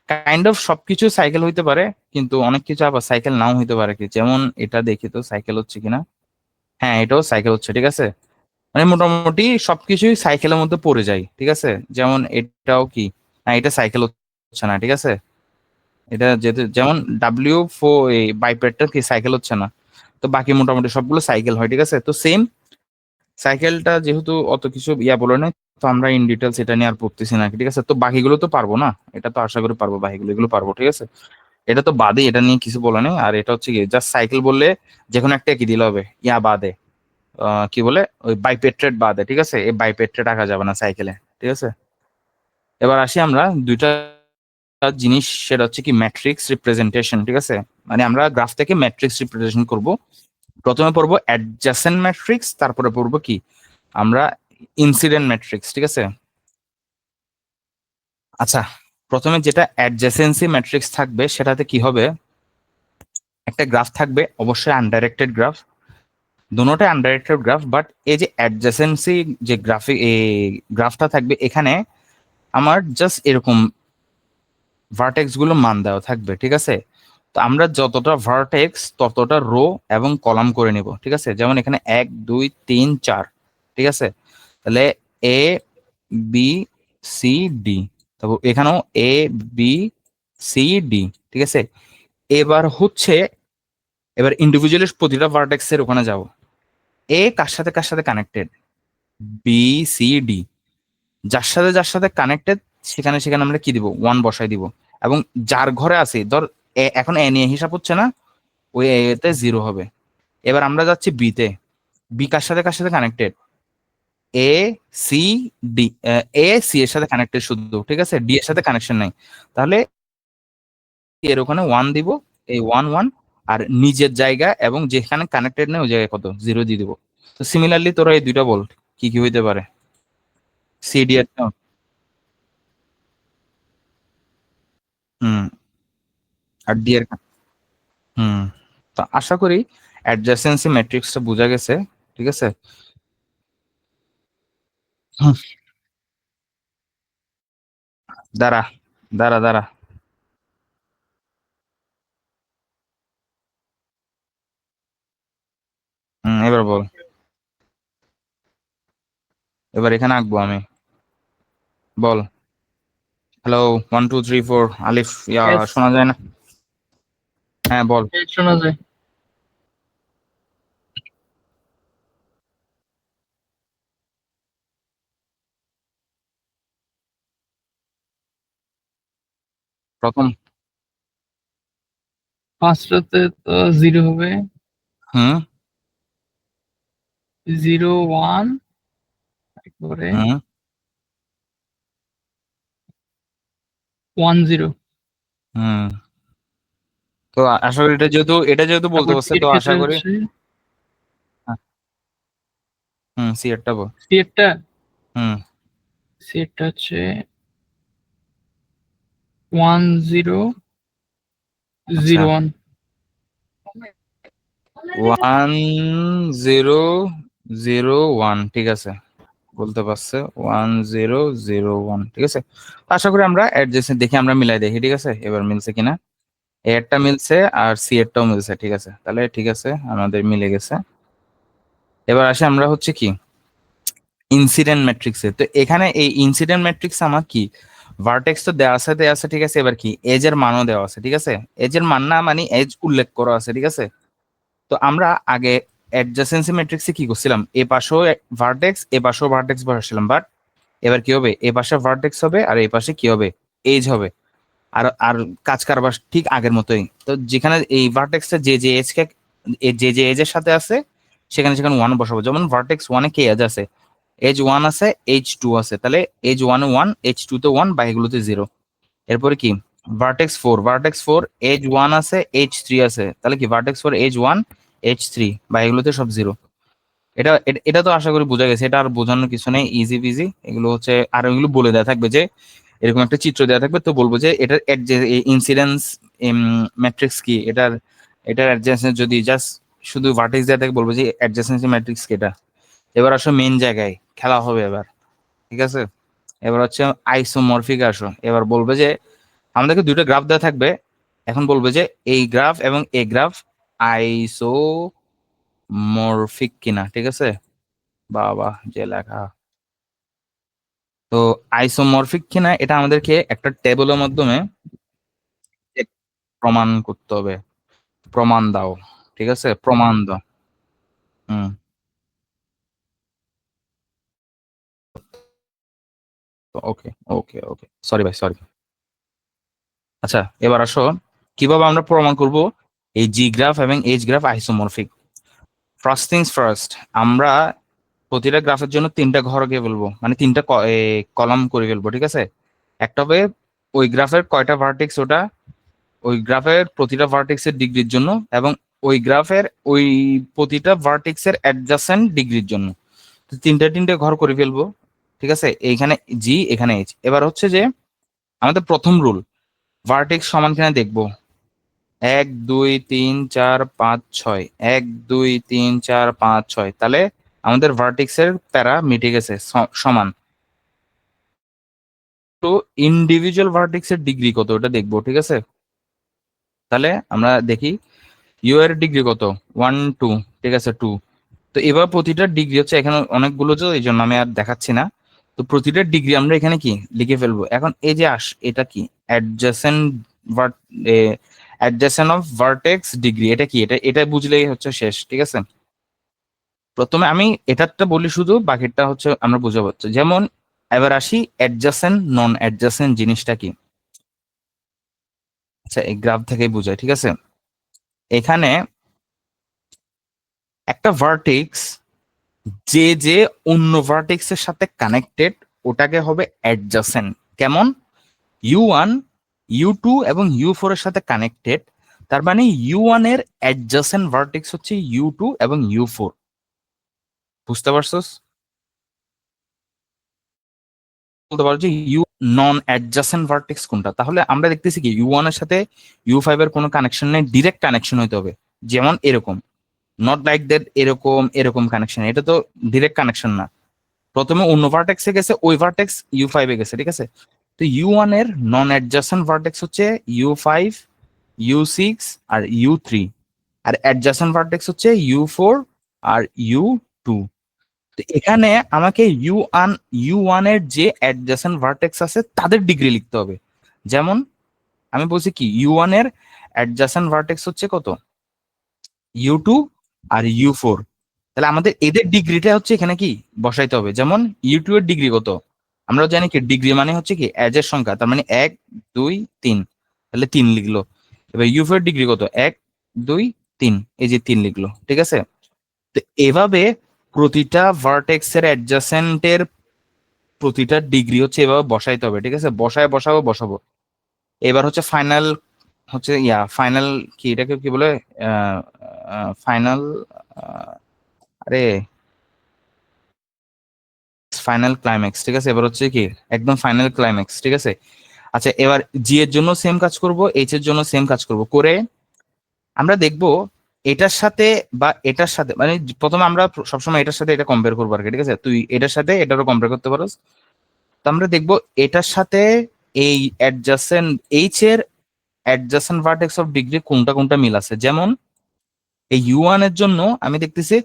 কাইন্ড অফ সবকিছু সাইকেল হইতে পারে, কিন্তু অনেক কিছু আবার সাইকেল নাও হইতে পারে কি, যেমন এটা দেখি তো সাইকেল হচ্ছে কিনা। হ্যাঁ, এটাও সাইকেল হচ্ছে, ঠিক আছে। মানে মোটামুটি সবকিছুই সাইকেলের মধ্যে পড়ে যায়, ঠিক আছে। যেমন এটাও কি, না এটা সাইকেল হচ্ছে না, ঠিক আছে। এটা যেহেতু যেমন W4 এই বাইপেটটা কি সাইকেল হচ্ছে না, তো বাকি মোটামুটি সবগুলো সাইকেল হয়, ঠিক আছে। তো সেম সাইকেলটা যেহেতু অত কিছু ইয়া বলে নাই, তো আমরা ইন ডিটেলস এটা নিয়ে আর পড়তেছি না, ঠিক আছে। তো বাকিগুলো তো পারবো না, এটা তো আশা করি পারবো, বাকিগুলো এগুলো পারবো, ঠিক আছে। এটা তো বাদে, এটা নিয়ে কিছু বলে নেই। আর এটা হচ্ছে কি জাস্ট সাইকেল বললে যে কোনো একটা কি দিলে হবে, ইয়া বাদে, কি বলে ওই বাইপেট্রেট বাদে, ঠিক আছে। এই বাইপেট্রেট রাখা যাবে না সাইকেলে, ঠিক আছে। এবার আসি আমরা দুইটা জিনিস, সেটা হচ্ছে কি ম্যাট্রিক্স রিপ্রেজেন্টেশন, ঠিক আছে? মানে আমরা গ্রাফ থেকে ম্যাট্রিক্স রিপ্রেজেন্টেশন করব। প্রথমে পড়বো অ্যাডজাসেন্ট ম্যাট্রিক্স, তারপরে পড়বো কি আমরা ইনসিডেন্ট ম্যাট্রিক্স, ঠিক আছে? আচ্ছা, প্রথমে যেটা অ্যাডজেসেন্সি ম্যাট্রিক্স থাকবে সেটাতে কি হবে, একটা গ্রাফ থাকবে, অবশ্যই আনডাইরেক্টেড গ্রাফ, দুটোটাই আনডাইরেক্টেড গ্রাফ, বাট এই যে অ্যাডজেসেন্সি যে গ্রাফিক এই গ্রাফটা থাকবে, এখানে আমার জাস্ট এরকম ভার্টেক্স গুলো মান দেওয়া থাকবে, ঠিক আছে? তো আমরা যতটা ভার্টেক্স ততটা রো এবং কলাম করে নিব, ঠিক আছে? যেমন এখানে 1 2 3 4, ঠিক আছে? তাহলে এ বি সি ডি, তারপর এখানেও এ বি সি ডি, ঠিক আছে? এবার হচ্ছে এবার ইন্ডিভিজুয়ালি প্রতিটা ভার্টেক্স এর ওখানে যাব, এ কার সাথে কানেক্টেড, বি সি ডি, যার সাথে কানেক্টেড সেখানে সেখানে আমরা কি দিব, 1 বসাই দিব। এবং যার ঘরে আছে, ধর এখন এ নিয়ে হিসাব হচ্ছে না, ওই এ তে 0 হবে। এবার আমরা যাচ্ছি বি তে, বি কার সাথে connected, A C D, A C এর সাথে কানেক্টেড শুধু, ঠিক আছে? ডি এর সাথে কানেকশন নাই। তাহলে এর ওখানে 1 দিব, এই 1 1, আর নিজের জায়গা এবং যেখানে কানেক্টেড নেই ওই জায়গায় কত, 0 দিয়ে দিব। তো সিমিলারলি তোরা এই দুইটা বল কি কি হইতে পারে, সি ডি এর। হুম। আর ডি এর। হুম। তো আশা করি অ্যাডজাসেন্সি ম্যাট্রিক্সটা বোঝা গেছে, ঠিক আছে? হুম, দাঁড়া দাঁড়া দাঁড়া। এবার বল। এবার এখানে আঁকবো আমি, বল। হ্যালো, 1 2 3 4 আলিফ, ইয়া Yes, শোনা যায় না? হ্যাঁ বল। এই শোনা যায়। প্রথম। ফার্স্টটাতে তো 0 হবে, হুম 0 1, তারপরে হুম 1 0, হুম। তো আশা করি এটা যেহেতু বলতে তারপর সি পারছে, এর তো আশা ক্ষেত্রে করি। হচ্ছে হ্যাঁ, সি এরটা বল। সি এরটা হুম। সি এরটা হচ্ছে 1 0 আচ্ছা, 0 1। 1 0 0 1, ঠিক আছে, বলতে পারছে 1 0 0 1, ঠিক আছে। তো আশা করি আমরা অ্যাডজাস্ট দেখি, আমরা মিলাই দেখি, ঠিক আছে, এবার মিলছে কিনা। এ এরটা মিলছে আর সি এরটাও মিলছে, ঠিক আছে, তাহলে ঠিক আছে, আমাদের মিলে গেছে। এবার আসে আমরা হচ্ছে কি ইনসিডেন্ট ম্যাট্রিক্সে। তো এখানে এই ইনসিডেন্ট ম্যাট্রিক্স আমার কি, ভার্টেক্স তো দেওয়া আছে, ঠিক আছে? এবার কি এজ এর মানও দেওয়া আছে, ঠিক আছে? এজ এর মান না মানে এজ উল্লেখ করা আছে, ঠিক আছে? তো আমরা আগে অ্যাডজাসেন্সি ম্যাট্রিক্সে কি করছিলাম, এ পাশেও ভার্টেক্স, এ পাশেও ভার্টেক্স বসাচ্ছিলাম, বাট এবার কি হবে, এ পাশে ভার্টেক্স হবে আর এই পাশে কি হবে, এজ হবে। আর আর কাজ কারবার ঠিক আগের মতোই। তো যেখানে এই ভার্টেক্সটা যে এজ কে যে এজ এর সাথে আছে, সেখানে সেখানে 1 বসাবো। যেমন ভার্টেক্স 1-এ কে এজ আছে, এজ 1 আছে, এজ 2 আছে, তাহলে এজ 1-এ 1, এজ 2-তে 1, বাকিগুলোতে 0। এরপরে কি ভার্টেক্স 4 এজ 1 আছে, এজ 3 আছে, তাহলে কি ভার্টেক্স 4 এজ 1, এজ 3, বাকিগুলোতে সব 0। এটা তো আশা করি বোঝা গেছে, এটা আর বোঝানোর কিছু নেই, ইজি বিজি এগুলো হচ্ছে। আর ওইগুলো বলে দেওয়া থাকবে যে এরকম একটা চিত্র দেওয়া থাকবে, তো বলবো যে এটার ইনসিডেন্স ম্যাট্রিক্স কি, এটার অ্যাডজাসেন্স যদি জাস্ট শুধু ভার্টেক্স দেওয়া থাকে, বলবো যে অ্যাডজাসেন্সি ম্যাট্রিক্স কি এটা। এবার আসো মেইন জায়গায়, খেলা হবে এবার, ঠিক আছে? এবার হচ্ছে আইসোমরফিক আসো, এবার বলবে যে আমাদেরকে দুইটা গ্রাফ দেওয়া থাকবে, এখন বলবে যে এই গ্রাফ এবং এই গ্রাফ আইসোমরফিক কিনা, ঠিক আছে? বাবা যে লেখা। তো আইসোমরফিক কিনা এটা আমাদেরকে একটা টেবিলের মাধ্যমে প্রমাণ করতে হবে। প্রমাণ দাও, ঠিক আছে, প্রমাণ দাও। হুম। ওকে ওকে ওকে, সরি ভাই, সরি। আচ্ছা, এবার আসো কিভাবে আমরা প্রমাণ করব এই জি গ্রাফ এবং H graph isomorphic. First things first, আমরা প্রতিটা গ্রাফের জন্য 3টা ঘর আগে ফেলবো, মানে 3টা কলাম করে ফেলবো, ঠিক আছে? একটা হবে ওই গ্রাফের কয়টা ভার্টেক্স ওটা, ওই গ্রাফের প্রতিটা ভার্টেক্সের ডিগ্রির জন্য, এবং ওই গ্রাফের ওই প্রতিটা ভার্টেক্সের অ্যাডজাসেন্ট ডিগ্রির জন্য। তো তিনটে তিনটে ঘর করে ফেলবো, ঠিক আছে। এইখানে জি, এখানে এইচ। এবার হচ্ছে যে আমাদের প্রথম রুল, ভার্টেক্স সমান কিনা দেখবো। 1 2 3 4 5 6, 1 2 3 4 5 6, তাহলে আমাদের ভার্টেক্সের প্যারা মিটে গেছে, সমান। তো ইন্ডিভিজুয়াল ভার্টেক্সের ডিগ্রি কত ওটা দেখবো, ঠিক আছে। তাহলে আমরা দেখি ইউ এর ডিগ্রি কত, 1 2, ঠিক আছে, 2। তো এবার প্রতিটা ডিগ্রি হচ্ছে, এখানে অনেকগুলো, তো এই জন্য আমি আর দেখাচ্ছি না। তো প্রতিটা ডিগ্রি আমরা এখানে কি লিখে ফেলবো। এখন এই যে এটা কি adjacent ভার্ট, adjacent of vertex degree, এটা কি, এটা এটা বুঝলেই হচ্ছে শেষ, ঠিক আছে। প্রথমে আমি এটারটা বলি শুধু, বাকিটা হচ্ছে আমরা বুঝাবো। যেমন এবার আসি অ্যাডজাসেন্ট নন অ্যাডজাসেন্ট জিনিসটা কি। আচ্ছা, এই গ্রাফ থেকেই বুঝাই, ঠিক আছে। এখানে একটা ভার্টেক্স যে যে অন্য ভার্টেক্স এর সাথে কানেক্টেড, ওটাকে হবে অ্যাডজাসেন্ট। কেমন, U1 U2 এবং U4 এর সাথে কানেক্টেড, তার মানে U1 এর অ্যাডজাসেন্ট ভার্টেক্স হচ্ছে U2 এবং U4। বুঝতে পারছস? বলতে পারো যে ইউ নন অ্যাডজাসেন্ট ভার্টেক্স কোনটা। তাহলে আমরা দেখতেছি কি U1 এর সাথে U5 এর কোনো কানেকশন নেই, ডিরেক্ট কানেকশন হইতে হবে। যেমন এরকম, নট লাইক দ্যাট, এরকম এরকম কানেকশন, এটা তো ডিরেক্ট কানেকশন না। প্রথমে অন্য ভার্টেক্সে গেছে, ওই ভার্টেক্স U5 এ গেছে, ঠিক আছে। তো U1 এর নন অ্যাডজাসেন্ট ভার্টেক্স হচ্ছে U5, U6 আর U3, আর অ্যাডজাসেন্ট ভার্টেক্স হচ্ছে U4 আর U2। তো এখানে আমাকে ইউ ওয়ান এর যে অ্যাডজাসেন্ট ভার্টেক্স আছে তাদের ডিগ্রি লিখতে হবে। যেমন আমি বলছি কি U1 এর অ্যাডজাসেন্ট ভার্টেক্স হচ্ছে কত, U2 আর U4। তাহলে আমাদের এদের ডিগ্রিটা হচ্ছে এখানে কি বসাইতে হবে। যেমন U2 এর ডিগ্রি কত, আমরা জানি কি ডিগ্রি মানে হচ্ছে কি এজ এর সংখ্যা, তার মানে 1 2 3, তাহলে 3 লিখলো। এবার U4 এর ডিগ্রি কত, 1 2 3, এই যে 3 লিখলো, ঠিক আছে। তো এভাবে প্রতিটা ভার্টেক্স এর অ্যাডজাসেন্টের প্রতিটা ডিগ্রি হচ্ছে এভাবে বসাইতে হবে, ঠিক আছে। বসাবো। এবার হচ্ছে ফাইনাল, হচ্ছে ফাইনাল কি, এটাকে কি বলে, ফাইনাল, আরে ফাইনাল ক্লাইম্যাক্স, ঠিক আছে। এবার হচ্ছে কি একদম ফাইনাল ক্লাইম্যাক্স, ঠিক আছে। আচ্ছা, এবার জি এর জন্য সেম কাজ করব, এইচ এর জন্য সেম কাজ করব, করে আমরা দেখব এটার সাথে বা এটার সাথে, মানে প্রথমে আমরা সবসময় এটার সাথে এটা কম্পেয়ার করবো আর কি, ঠিক আছে। তুই এটার সাথে এটারও কম্পেয়ার করতে পারোস। তো আমরা দেখব এটার সাথে এই অ্যাডজাসেন্ট এইচ এর অ্যাডজাসেন্ট ভার্টেক্স অফ ডিগ্রি কোনটা কোনটা মিল আছে। যেমন এই U1 এর জন্য আমি দেখতেছি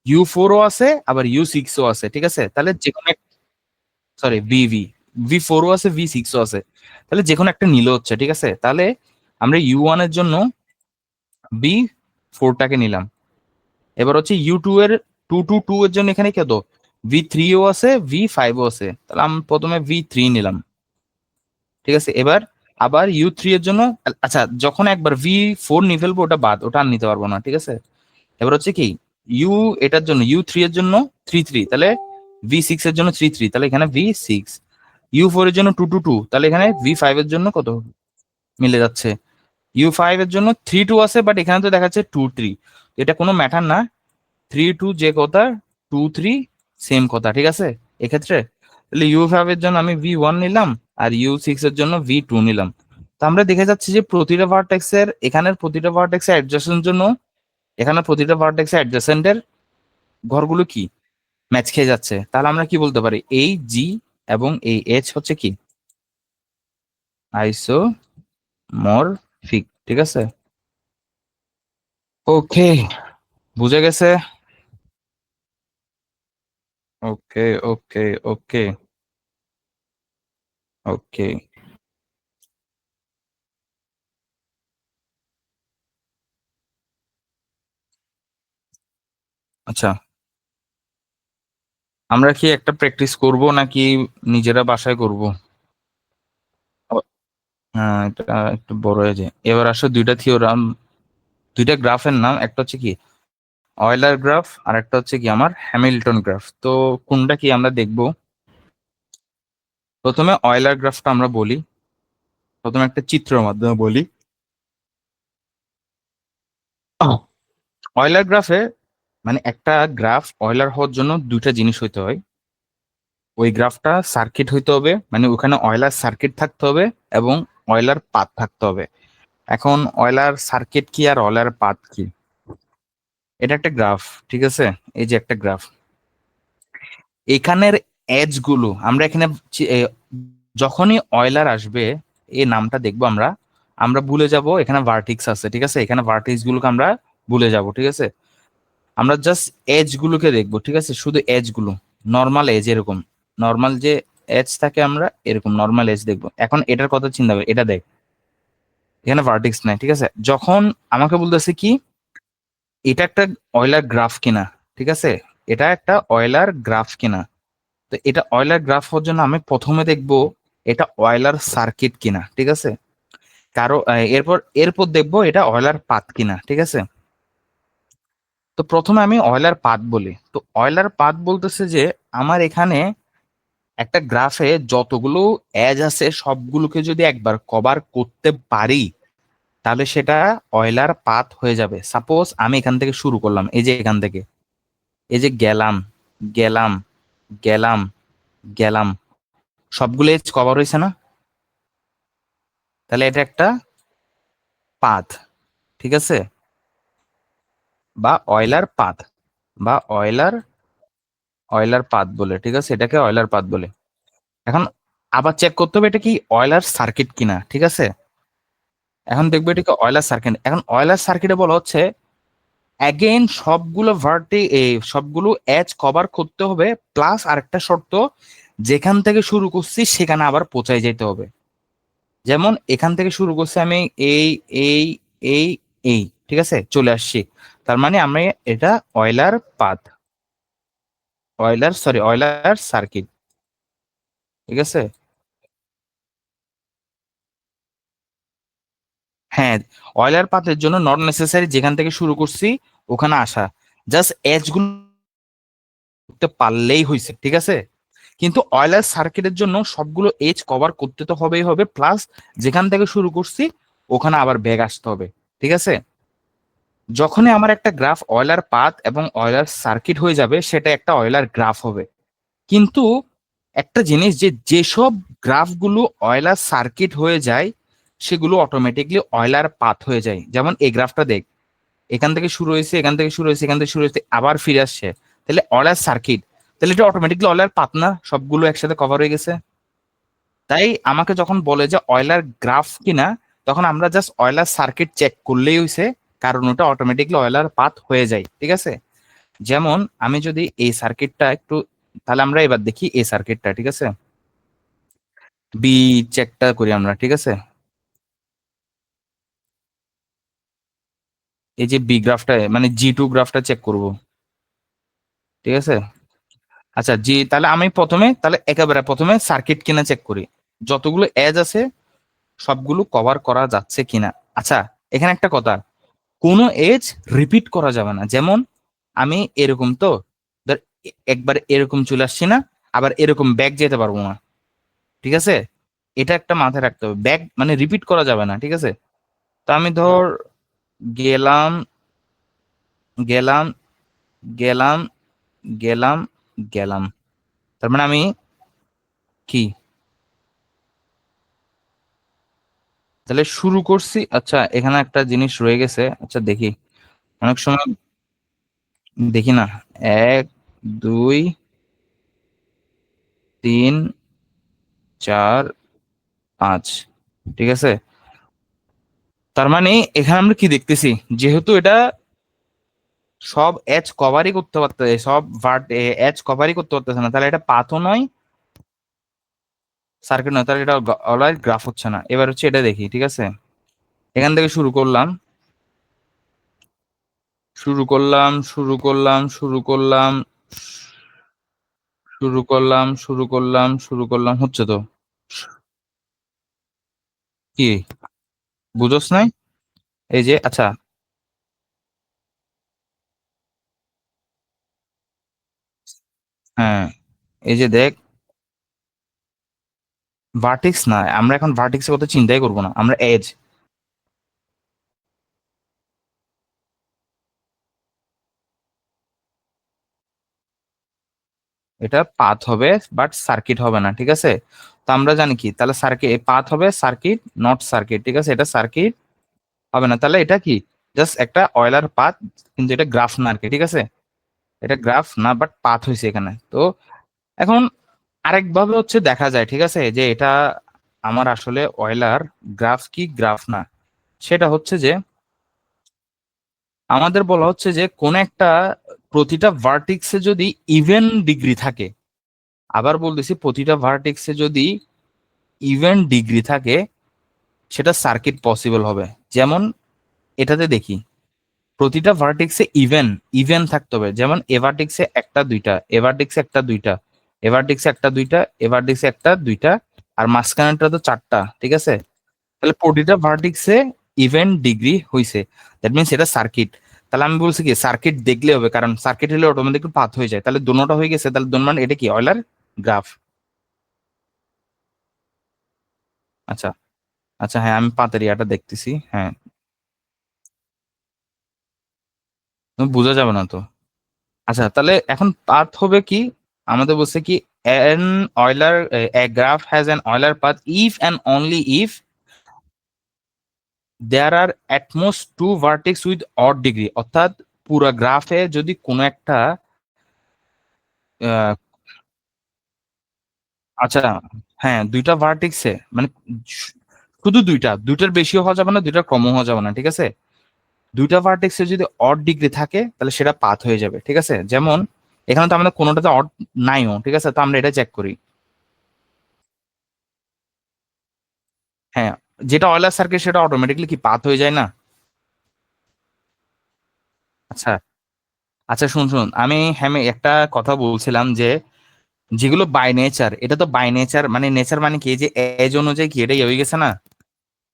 U4 ও আছে, আবার U6 ও আছে, ঠিক আছে। তাহলে যে কোনো, সরি, V4 ও আছে, V6 ও আছে, তাহলে যে কোনো একটা নিলে হচ্ছে, ঠিক আছে। তাহলে আমরা U1 এর জন্য B4টাকে নিলাম। এবার হচ্ছে U2 এর 2 2 2 এর জন্য এখানে কত, V3 ও আছে, V5 ও আছে, তাহলে আমি প্রথমে V3 নিলাম, ঠিক আছে। এবার আবার U3 এর জন্য, আচ্ছা যখন একবার V4 নিয়ে ফেলবো ওটা বাদ, ওটা আর নিতে পারবো না, ঠিক আছে। এবার হচ্ছে কি এটার জন্য U3 এর জন্য 3 3, তাহলে V6 এর জন্য 3 3, তাহলে এখানে V6। U4 এর জন্য 2 2 2, তাহলে এখানে V5 এর জন্য কত মিলে যাচ্ছে। U5 এর জন্য 3 2 আছে, বাট এখানে তো দেখাচ্ছে 2 3, এটা কোনো ম্যাটার না। 3 2 যে কথা, 2 3 সেম কথা, ঠিক আছে এক্ষেত্রে। তাহলে U5 এর জন্য আমি V1 নিলাম, আর U6 এর জন্য V2 নিলাম। তো আমরা দেখে যাচ্ছি যে প্রতিটা ভার্টেক্সের, এখানের প্রতিটা ভার্টেক্সের অ্যাডজাসেন্টের জন্য এখানে প্রতিটা ভার্টেক্সের অ্যাডজাসেন্টের ঘরগুলো কি ম্যাচ খেয়ে যাচ্ছে। তাহলে আমরা কি বলতে পারি, এই জি এবং এই এইচ হচ্ছে কি আইসোমরফিক, ঠিক আছে। ওকে, বুঝে গেছে। ওকে ওকে ওকে ওকে। আচ্ছা, আমরা কি একটা প্র্যাকটিস করব নাকি নিজেরা বাসায় করব? হ্যাঁ, এটা একটু বড় হয়ে যায়। এবার আসো দুইটা থিওরাম, দুইটা গ্রাফের নাম, একটা হচ্ছে কি অয়লার গ্রাফ, আর একটা হচ্ছে কি আমার হ্যামিল্টন গ্রাফ। তো কোনটা কি আমরা দেখব। প্রথমে অয়লার গ্রাফটা আমরা বলি। প্রথমে একটা চিত্রের মাধ্যমে বলি। অয়লার গ্রাফে মানে একটা গ্রাফ অয়লার হওয়ার জন্য দুইটা জিনিস হইতে হয়। ওই গ্রাফটা সার্কিট হইতে হবে, মানে ওখানে অয়লার সার্কিট থাকতে হবে, এবং অয়লার পাথ থাকতে হবে। এখন অয়লার সার্কিট কি আর অয়লার পাথ কি? এটা একটা গ্রাফ, ঠিক আছে? এই যে একটা গ্রাফ, এখানের এজ গুলো আমরা এখানে যখনই অয়লার আসবে, এই নামটা দেখবো আমরা, আমরা ভুলে যাব এখানে ভার্টিক্স আছে, ঠিক আছে? এখানে ভার্টিক্স গুলোকে আমরা ভুলে যাব, ঠিক আছে? আমরা জাস্ট এজ গুলোকে দেখবো, ঠিক আছে? শুধু এজ গুলো, নর্মাল এজ, এরকম নর্মাল যে এজ থাকে, আমরা এরকম নর্মাল এজ দেখবো। এখন এটার কথা চিন্তা করি, এটা দেখ, এখানে ভার্টিক্স নাই, ঠিক আছে? যখন আমাকে বলতেছে কি এটা একটা অয়লার গ্রাফ কিনা, ঠিক আছে? এটা একটা অয়লার গ্রাফ কিনা, তো এটা অয়লার গ্রাফ হওয়ার জন্য আমি প্রথমে দেখবো এটা অয়লার সার্কিট কিনা, ঠিক আছে? এরপর এরপর দেখবো এটা অয়লার পাথ কিনা, ঠিক আছে? তো প্রথমে আমি অয়লার পাথ বলি। তো অয়লার পাথ বলতেছে যে আমার এখানে একটা গ্রাফে যতগুলো এজ আছে সবগুলোকে যদি একবার কভার করতে পারি, তাহলে সেটা অয়লার পাথ হয়ে যাবে। সাপোজ আমি এখান থেকে শুরু করলাম, এই যে এখান থেকে, এই যে গেলাম, গেলাম, গেলাম, গেলাম, সবগুলো এজ কভার হয়েছে না? তাহলে এটা একটা পাথ, ঠিক আছে? বা অয়লার পাথ, বা অয়লার অয়লার পাথ বলে, ঠিক আছে? এটাকে অয়লার পাথ বলে। এখন আবার চেক করতে হবে এটা কি অয়লার সার্কিট কিনা, ঠিক আছে? এখন দেখবো এটা কি অয়লার সার্কিট। এখন অয়লার সার্কিটে বলা হচ্ছে অ্যাগেইন সবগুলো সবগুলো এজ কভার করতে হবে, প্লাস আরেকটা শর্ত, যেখান থেকে শুরু করছি সেখানে আবার পৌঁছায় যেতে হবে। যেমন এখান থেকে শুরু করছি আমি, এই এই এই এই, ঠিক আছে, চলে আসছি। তার মানে আমি এটা অয়লার পাথ, অয়লার সার্কিট, ঠিক আছে? হ্যাঁ, অয়লার পাথের জন্য নট নেসেসারি যেখান থেকে শুরু করছি ওখানে আসা, জাস্ট এজ গুলো করতে পারলেই হয়েছে, ঠিক আছে? কিন্তু অয়লার সার্কিটের জন্য সবগুলো এজ কভার করতে তো হবেই হবে, প্লাস যেখান থেকে শুরু করছি ওখানে আবার ব্যাক আসতে হবে, ঠিক আছে? যখনই আমার একটা গ্রাফ অয়লার পাথ এবং অয়লার সার্কিট হয়ে যাবে সেটা একটা অয়লার গ্রাফ হবে। কিন্তু একটা জিনিস, যে যেসব গ্রাফগুলো অয়লার সার্কিট হয়ে যায় সেগুলো অটোমেটিকলি অয়লার পাথ হয়ে যায়। যেমন এই গ্রাফটা দেখ, এখান থেকে শুরু হয়েছে, এখান থেকে শুরু হয়েছে, এখান থেকে শুরু হয়েছে, আবার ফিরে আসছে, তাহলে অয়লার সার্কিট। তাহলে এটা অটোমেটিকলি অয়লার পাথ না? সবগুলো একসাথে কভার হয়ে গেছে। তাই আমাকে যখন বলে যে অয়লার গ্রাফ কিনা, তখন আমরা জাস্ট অয়লার সার্কিট চেক করলেই হয়েছে, কারণ ওটা অটোমেটিকলি অয়লার পাথ হয়ে যায়, ঠিক আছে? যেমন আমি যদি এই সার্কিটটা একটু, তাহলে আমরা এবার দেখি এই সার্কিটটা, ঠিক আছে? বি চেকটা করি আমরা, ঠিক আছে? এই যে বি গ্রাফটা, মানে জি টু গ্রাফটা চেক করব, ঠিক আছে? আচ্ছা জি, তাহলে আমি প্রথমে, তাহলে একেবারে প্রথমে সার্কিট কিনা চেক করি, যতগুলো এজ আছে সবগুলো কভার করা যাচ্ছে কিনা। আচ্ছা, এখানে একটা কথা, কোনো এজ রিপিট করা যাবে না। যেমন আমি এরকম তো, ধর একবার এরকম চলে আসছি না, আবার এরকম ব্যাক যেতে পারবো না, ঠিক আছে? এটা একটা মাথায় রাখতে হবে, ব্যাক মানে রিপিট করা যাবে না, ঠিক আছে? তো আমি ধর গেলাম, গেলাম, গেলাম, গেলাম, গেলাম, তার মানে আমি কি, তাহলে শুরু করছি। আচ্ছা, এখানে একটা জিনিস রয়ে গেছে, আচ্ছা দেখি, অনেক সময় দেখি না, 1 2 3 4 5, ঠিক আছে? তার মানে এখানে আমরা কি দেখতেছি, যেহেতু এটা সব এজ কভারই করতে পারতেছে, সব এজ কভারই করতে পারতেছে না, তাহলে এটা পাথও নয়, সার্কিট নয়, তাহলে এটা অলরাইট গ্রাফ হচ্ছে না। এবার হচ্ছে এটা দেখি, ঠিক আছে? এখান থেকে শুরু করলাম, শুরু করলাম, শুরু করলাম, শুরু করলাম, শুরু করলাম, শুরু করলাম, শুরু করলাম, হচ্ছে তো। কি বুঝোস নাই? এই যে আচ্ছা, হ্যাঁ, এই যে দেখ, ভার্টেক্স না, আমরা এখন ভার্টেক্সের কথা চিন্তাই করবো না, আমরা এজ। এটা পাথ হবে, বাট সার্কিট হবে না, ঠিক আছে। তো আমরা জানি কি, তাহলে সার্কিট পাথ হবে, সার্কিট নট সার্কিট, ঠিক আছে, এটা সার্কিট হবে না, তাহলে এটা কি, জাস্ট একটা অয়লার পাথ, কিন্তু এটা গ্রাফ না আর কি, ঠিক আছে। এটা গ্রাফ না, বাট পাথ হয়েছে এখানে। তো এখন আরেকভাবে হচ্ছে দেখা যায়, ঠিক আছে, যে এটা আমার আসলে অয়লার গ্রাফ কি গ্রাফ না। সেটা হচ্ছে যে আমাদের বলা হচ্ছে যে কোন একটা প্রতিটা ভার্টিক্সে যদি ইভেন ডিগ্রি থাকে, আবার বলতেছি প্রতিটা ভার্টেক্সে যদি ইভেন ডিগ্রি থাকে, সেটা সার্কিট পসিবল হবে। যেমন এটাতে দেখি, প্রতিটা ভার্টেক্সে ইভেন ইভেন থাকতে হবে, যেমন এ ভার্টেক্সে একটা দুইটা, এ ভার্টেক্সে একটা দুইটা, এ ভার্টেক্সে একটা দুইটা, এ ভার্টেক্সে একটা দুইটা, আর মাঝখানেরটা তো চারটা, ঠিক আছে। তাহলে প্রতিটা ভার্টেক্সে ইভেন ডিগ্রি হইছে, দ্যাট মিনস এটা সার্কিট। তাহলে আমি বলছি কি, সার্কিট দেখলে হবে, কারণ সার্কিট হলে অটোমেটিক পাথ হয়ে যায়, তাহলে দুটোটা হয়ে গেছে, তাহলে দুটো মানে এটা কি অয়লার গ্রাফ। আচ্ছা, আচ্ছা, হ্যাঁ আমি পাতের ইয়াটা দেখতেছি, হ্যাঁ। বোঝা যাবে না তো। আচ্ছা, তাহলে এখন পাথ হবে কি, আমাদের বলছে কি, an Euler a graph has an Euler path if and only if there are at most two vertex with odd degree, অর্থাৎ পুরো গ্রাফে যদি কোনো একটা আহ, আচ্ছা, হ্যাঁ দুইটা ভার্টেক্সে মানে শু- শুধু দুইটা, দুইটার বেশিও হওয়া যাবে না, দুইটার কমও হওয়া যাবে না, ঠিক আছে। দুইটা ভার্টেক্সে যদি অড ডিগ্রি থাকে, তাহলে সেটা পাথ হয়ে যাবে, ঠিক আছে। যেমন এখানে তো আমাদের কোনোটাতে অড নাইও, ঠিক আছে, তো আমরা এটা চেক করি। হ্যাঁ, যেটা অয়লার সার্কিট সেটা অটোমেটিকলি কি পাথ হয়ে যায় না। আচ্ছা, আচ্ছা, শুন শুন, আমি একটা কথা বলছিলাম যে যেগুলো বাই নেচার, এটা তো বাই নেচার মানে নেচার মানে কি, যে এজ অনুযায়ী কি এটা ইয়ে হয়ে গেছে না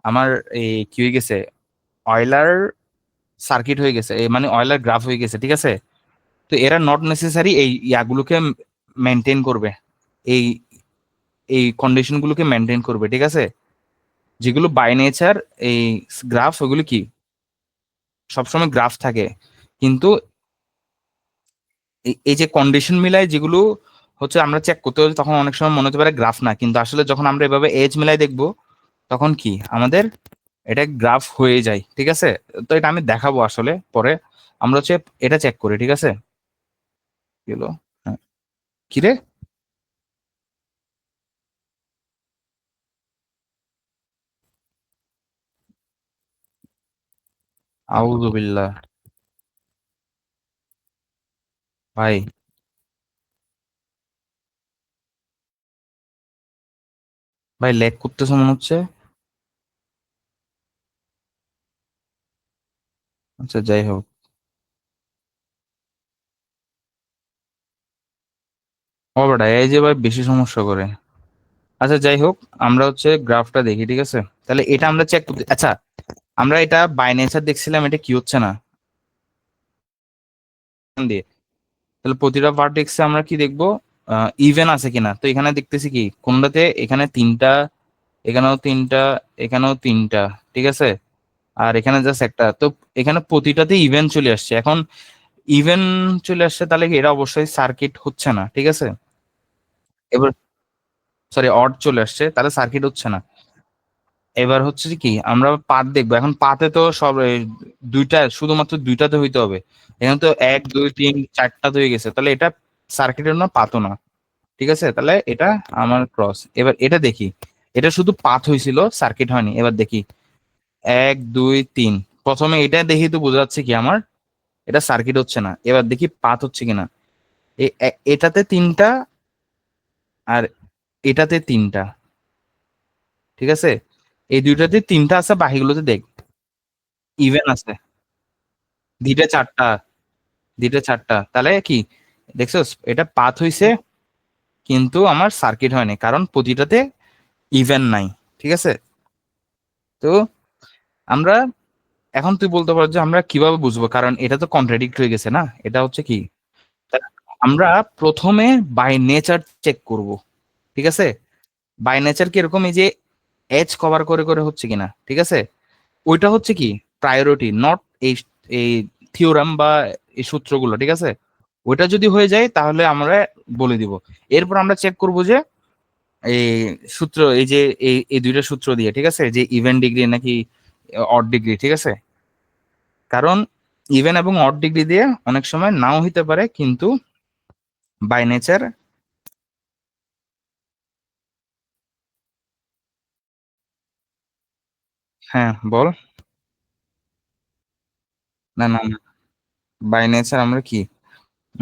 আমার, এই কি হয়ে গেছে, অয়লার সার্কিট হয়ে গেছে, মানে অয়লার গ্রাফ হয়ে গেছে, ঠিক আছে। তো এরা নট নেসেসারি এই ইয়াগুলোকে মেনটেন করবে, এই এই কন্ডিশন গুলোকে মেনটেন করবে, ঠিক আছে। যেগুলো বাই নেচার এই গ্রাফ, ওগুলো কি সবসময় গ্রাফ থাকে, কিন্তু এই যে কন্ডিশন মিলাই যেগুলো হচ্ছে আমরা চেক করতে হচ্ছে, তখন অনেক সময় মনে হতে পারে গ্রাফ না, কিন্তু আসলে যখন আমরা এভাবে এজ মিলাই দেখবো, তখন কি আমাদের এটা গ্রাফ হয়ে যায়, ঠিক আছে। তো এটা আমি দেখাবো আসলে পরে, আমরা হচ্ছে এটা চেক করি, ঠিক আছে। কি হলো? হ্যাঁ। কিরে? আউযুবিল্লাহ। ভাই, ভাই ল্যাগ করতেছে মনে হচ্ছে। আচ্ছা, যাই হোক। ও বেটা, এই যে ভাই বেশি সমস্যা করে। আচ্ছা, যাই হোক, আমরা হচ্ছে গ্রাফটা দেখি, ঠিক আছে। তাহলে এটা আমরা চেক করতে, আচ্ছা, আমরা এটা বাই নেচার দেখছিলাম, এটা কি হচ্ছে না দিয়ে। তাহলে প্রতিটা ভার্টেক্সে আমরা কি দেখবো, ইভেন আছে কিনা। তো এখানে দেখতেছি কি, কোনটাতে এখানে তিনটা, এখানেও তিনটা, এখানেও তিনটা, ঠিক আছে। আর এখানে জাস্ট একটা, তো এখানে প্রতিটাতে ইভেন চলে আসছে। এখন ইভেন চলে আসছে, তাহলে কি এটা অবশ্যই সার্কিট হচ্ছে না, ঠিক আছে। এবার সরি, অড চলে আসছে, তাহলে সার্কিট হচ্ছে না। এবার হচ্ছে যে কি, আমরা পাত দেখবো। এখন পাতে তো সব দুইটা, শুধুমাত্র দুইটাতে হইতে হবে। এখানে তো এক দুই তিন চারটাতে হয়ে গেছে, তাহলে এটা সার্কিটের না, পাতও না, ঠিক আছে। তাহলে এটা আমার ক্রস। এবার এটা দেখি, এটা শুধু পাথ হয়েছিল, সার্কিট হয়নি। এবার দেখি এক দুই তিন, প্রথমে এটা দেখি তো বোঝা যাচ্ছে কি আমার এটা সার্কিট হচ্ছে না। এবার দেখি পাথ হচ্ছে কিনা। এটাতে তিনটা, আর এটাতে তিনটা, ঠিক আছে। এই দুইটাতে তিনটা আছে, বাকিগুলোতে দেখ ইভেন আছে। দুইটা চারটা, দুইটা চারটা, তাহলে কি দেখছস, এটা পাথ হইছে, কিন্তু আমার সার্কিট হয়নি, কারণ প্রতিটাতে ইভেন নাই, ঠিক আছে। তো আমরা এখন তুই বলতে পারো যে আমরা কিভাবে বুঝবো, কারণ এটা তো কন্ট্রাডিক্ট হয়ে গেছে না। এটা হচ্ছে কি, তা আমরা প্রথমে বাই নেচার চেক করব, ঠিক আছে। বাই নেচার কি এরকম এই যে এজ কভার করে করে হচ্ছে কিনা, ঠিক আছে? ওইটা হচ্ছে কি প্রায়োরিটি, নট এই এই থিওরাম বা এই সূত্রগুলো, ঠিক আছে? ওইটা যদি হয়ে যায় তাহলে আমরা বলে দিব। এরপর আমরা চেক করব যে এই সূত্র, এই যে এই দুইটা সূত্র দিয়ে, ঠিক আছে, যে ইভেন ডিগ্রি নাকি অড ডিগ্রি, ঠিক আছে? কারণ ইভেন এবং অড ডিগ্রি দিয়ে অনেক সময় নাও হইতে পারে, কিন্তু বাই নেচার। হ্যাঁ বল। না না না, বাই নেচার আমরা কি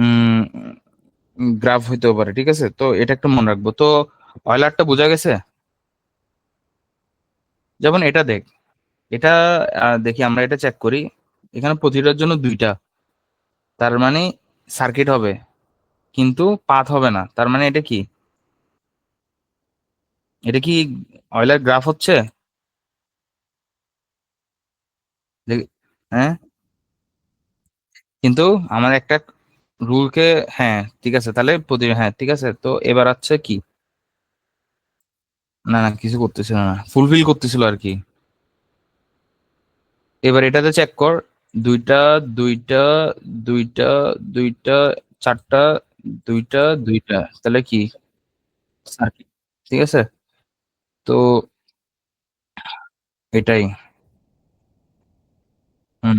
উম গ্রাফ হইতেও পারে, ঠিক আছে? তো এটা একটু মনে রাখবো। তো অয়লারটা বোঝা গেছে। যেমন এটা দেখ, এটা দেখি আমরা এটা চেক করি। এখানে প্রতিটার জন্য দুইটা, তার মানে সার্কিট হবে, কিন্তু পাথ হবে না। তার মানে এটা কি, এটা কি অয়লার গ্রাফ হচ্ছে? দেখ- হ্যাঁ, কিন্তু আমার একটা রুলকে, হ্যাঁ ঠিক আছে, তাহলে প্রতি, হ্যাঁ ঠিক আছে। তো এবার আছে কি, না না কিছু করতেছিল না, ফুলফিল করতেছিল আর কি। এবার এটাতে চেক কর, দুইটা, দুইটা, দুইটা, দুইটা, চারটা, দুইটা, দুইটা, তাহলে কি সার্কিট, ঠিক আছে? তো এটাই। হুম,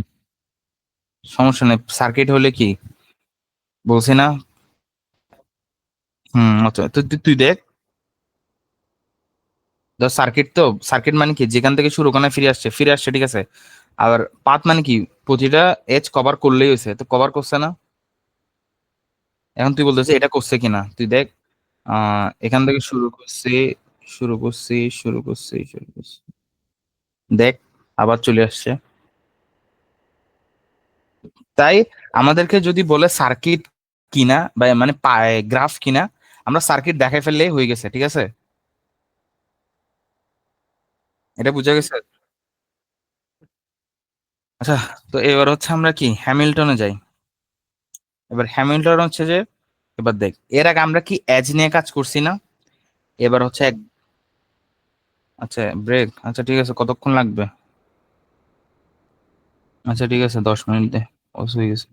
সমস্যা নেই, সার্কিট হলে কি বলছি না। আচ্ছা, তুই তুই তুই দেখ, ধর সার্কিট, তো সার্কিট মানে কি যেখান থেকে শুরু ওখানে ফিরে আসছে, ফিরে আসছে, ঠিক আছে? আবার পাথ মানে কি প্রতিটা এজ কভার করলেই হয়েছে, তো কভার করছে না। এখন তুই বলতেছিস এটা করছে কিনা, তুই দেখ। এখান থেকে শুরু করছি, শুরু করছি, শুরু করছি, শুরু করছি, দেখ আবার চলে আসছে। তাই আমাদেরকে যদি বলে সার্কিট কিনা বা মানে গ্রাফ কিনা, আমরা সার্কিট দেখাই ফেললেই হয়ে গেছে, ঠিক আছে? এটা বুঝা গেছে। আচ্ছা, তো এবার হচ্ছে আমরা কি হ্যামিল্টনে যাই। এবার হ্যামিল্টন হচ্ছে যে, এবার দেখ, এর আগে আমরা কি এজ নিয়ে কাজ করছি না? এবার হচ্ছে আচ্ছা ব্রেক, আচ্ছা ঠিক আছে, কতক্ষণ লাগবে? আচ্ছা ঠিক আছে, 10 মিনিট দে, অস হয়ে গেছে।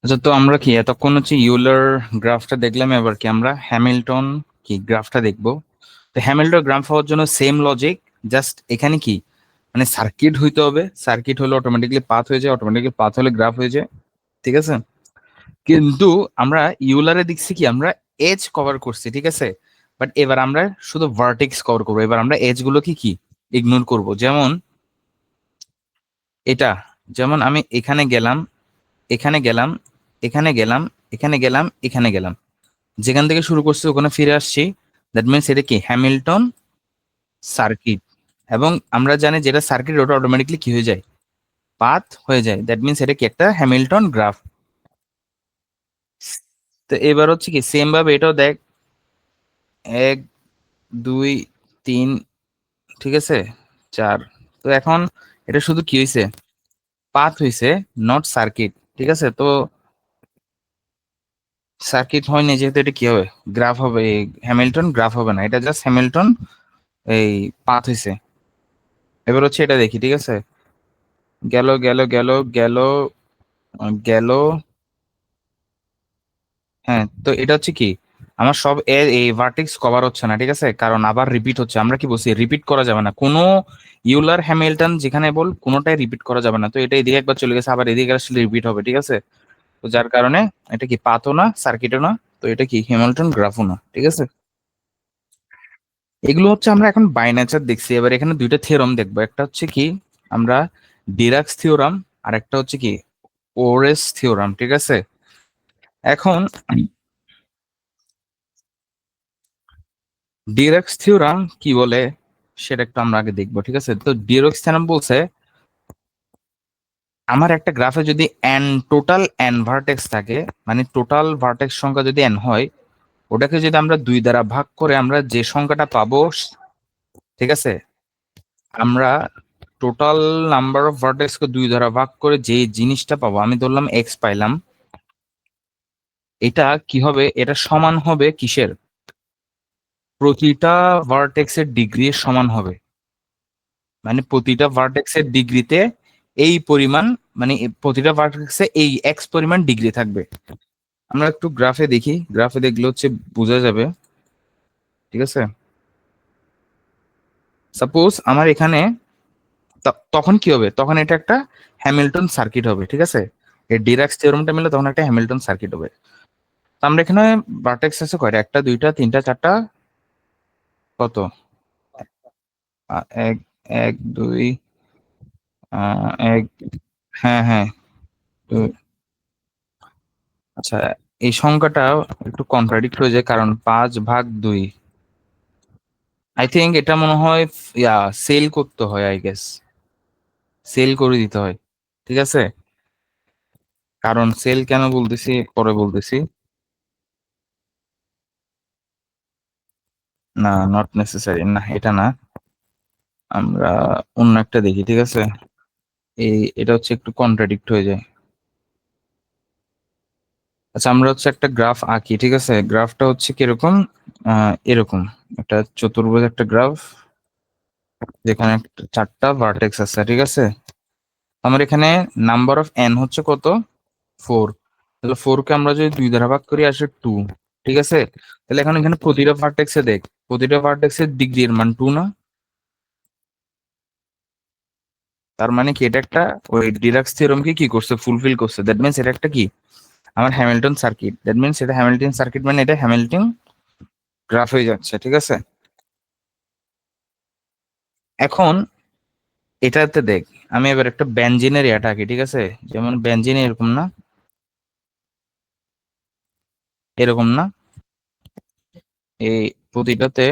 আচ্ছা, তো আমরা কি এতক্ষণ হচ্ছে ইউলার গ্রাফটা দেখলাম, এবার কি আমরা হ্যামিল্টন কি গ্রাফটা দেখবো। তো হ্যামিল্টন গ্রাফ হওয়ার জন্য সেম লজিক, জাস্ট এখানে কি মানে সার্কিট হইতে হবে, সার্কিট হলে অটোমেটিকলি পাথ হয়ে যায়, অটোমেটিকলি পাথ হলে গ্রাফ হয়ে যায়, ঠিক আছে? কিন্তু আমরা ইউলারে দেখছি কি আমরা এজ কভার করছি, ঠিক আছে? বাট এবার আমরা শুধু ভার্টেক্স কভার করবো, এবার আমরা এজ গুলো কি কি ইগনোর করব। যেমন এটা, যেমন আমি এখানে গেলাম, এখানে গেলাম, এখানে গেলাম, এখানে গেলাম, এখানে গেলাম, যেখান থেকে শুরু করছি ওখানে ফিরে আসছি, দ্যাট মিনস এটা কি হ্যামিল্টন সার্কিট। এবং আমরা জানি যেটা সার্কিট ওটা অটোমেটিকলি কি হয়ে যায়, পাথ হয়ে যায়, দ্যাট মিনস এটা কি একটা হ্যামিল্টন গ্রাফ। তো এবার হচ্ছে কি সেম ভাবে এটাও দেখ, 1, 2, 3, ঠিক আছে, 4। তো এখন এটা শুধু কি হয়েছে, পাথ হয়েছে, নট সার্কিট, ঠিক আছে? তো সার্কিট হয়নি যেহেতু, এটা কি হবে, গ্রাফ হবে, হ্যামিল্টন গ্রাফ হবে না, এটা জাস্ট হ্যামিল্টন এই পাথ হয়েছে। এবার হচ্ছে এটা দেখি, ঠিক আছে, গেল গেল গেল গেল গেল। হ্যাঁ, তো এটা হচ্ছে কি আমার সব এই ভার্টেক্স কভার হচ্ছে না, ঠিক আছে, কারণ আবার রিপিট হচ্ছে। আমরা কি বলছি রিপিট করা যাবে না কোনো, ইউলার হ্যামিল্টন যেখানে বল কোনোটাই রিপিট করা যাবে না। তো এটা এদিকে একবার চলে গেছে, আবার এদিকে আসলে রিপিট হবে, ঠিক আছে? তো যার কারণে এটা কি পাথও না সার্কিটও না, তো এটা কি হ্যামিল্টন গ্রাফও না, ঠিক আছে? এগুলো হচ্ছে আমরা এখন বাই নেচার দেখছি। এবার এখানে দুইটা থিওরাম দেখবো, একটা হচ্ছে কি আমরা ডিরাক্স থিওরাম, আর একটা হচ্ছে কি ওরেস থিওরাম, ঠিক আছে? এখন ডিরাক্স থিওরাম কি বলে সেটা একটু আমরা আগে দেখবো, ঠিক আছে? তো ডিরাক্স থিওরাম বলছে আমার একটা গ্রাফে যদি এন, টোটাল এন ভার্টেক্স থাকে, মানে টোটাল ভার্টেক্স সংখ্যা যদি এন হয়, ওটাকে যদি আমরা 2 দ্বারা ভাগ করে আমরা যে সংখ্যাটা পাবো, ঠিক আছে, আমরা টোটাল নাম্বার অফ ভার্টেক্স কে 2 দ্বারা ভাগ করে যে জিনিসটা পাবো, আমি ধরলাম এক্স পাইলাম, এটা কি হবে, এটা সমান হবে কিসের, প্রতিটা ভার্টেক্সের ডিগ্রি সমান হবে। মানে প্রতিটা ভার্টেক্সের ডিগ্রিতে এই পরিমাণ, মানে প্রতিটা ভার্টেক্সে এই এক্স পরিমাণ ডিগ্রি থাকবে। আমরা একটু গ্রাফে দেখি, গ্রাফে দেখলে হচ্ছে বোঝা যাবে, ঠিক আছে। সাপোজ আমার এখানে তখন কি হবে, তখন এটা একটা হ্যামিল্টন সার্কিট হবে, ঠিক আছে। এই ডিরাক্স থিওরেমটা মিলে তখন একটা হ্যামিল্টন সার্কিট হবে। তো আমরা এখানে ভার্টেক্স আছে কয়টা, একটা দুইটা তিনটা চারটা, কত, এক, এক দুই, এক, হ্যাঁ হ্যাঁ, আচ্ছা, এই সংখ্যাটা একটু কন্ট্রাডিক্ট হয়ে যায়, কারণ 5/2, আই থিঙ্ক এটা মনে হয় সেল করতে হয়, আই গেস সেল করে দিতে হয়, ঠিক আছে। কারণ সেল কেন বলতেছি পরে বলতেছি। না, নট নেসেসারি, না এটা না, আমরা অন্য একটা দেখি, ঠিক আছে। এটা হচ্ছে একটু কন্ট্রাডিক্ট হয়ে যায়। আচ্ছা, আমরা হচ্ছে একটা গ্রাফ আঁকি, ঠিক আছে। গ্রাফটা হচ্ছে কিরকম, এরকম একটা চতুর্ভুজ একটা গ্রাফ, যেখানে চারটা ভার্টেক্স আছে, ঠিক আছে। আমার এখানে নাম্বার অফ এন হচ্ছে কত, 4। তাহলে 4 কে আমরা যদি 2 দ্বারা ভাগ করি আসে 2, ঠিক আছে। তাহলে এখন এখানে প্রতিটা ভার্টেক্সে দেখ, প্রতিটা ভার্টেক্সের ডিগ্রির মান 2 না। তার মানে কি এটা একটা ওই ডিরাক্স থিওরেমকে কি করছে, ফুলফিল করছে। দ্যাট মিন্স এটা একটা কি, আমার হ্যামিল্টন সার্কিট। দ্যাট মিন্স এটা হ্যামিল্টন সার্কিট, মানে এটা হ্যামিল্টন গ্রাফ হয়ে যাচ্ছে, ঠিক আছে। এখন এটাতে দেখ, আমি এবার একটা বেনজিনের এটা আঁকি, ঠিক আছে। যেমন বেনজিন এরকম না, এরকম না, এই প্রতিটাতে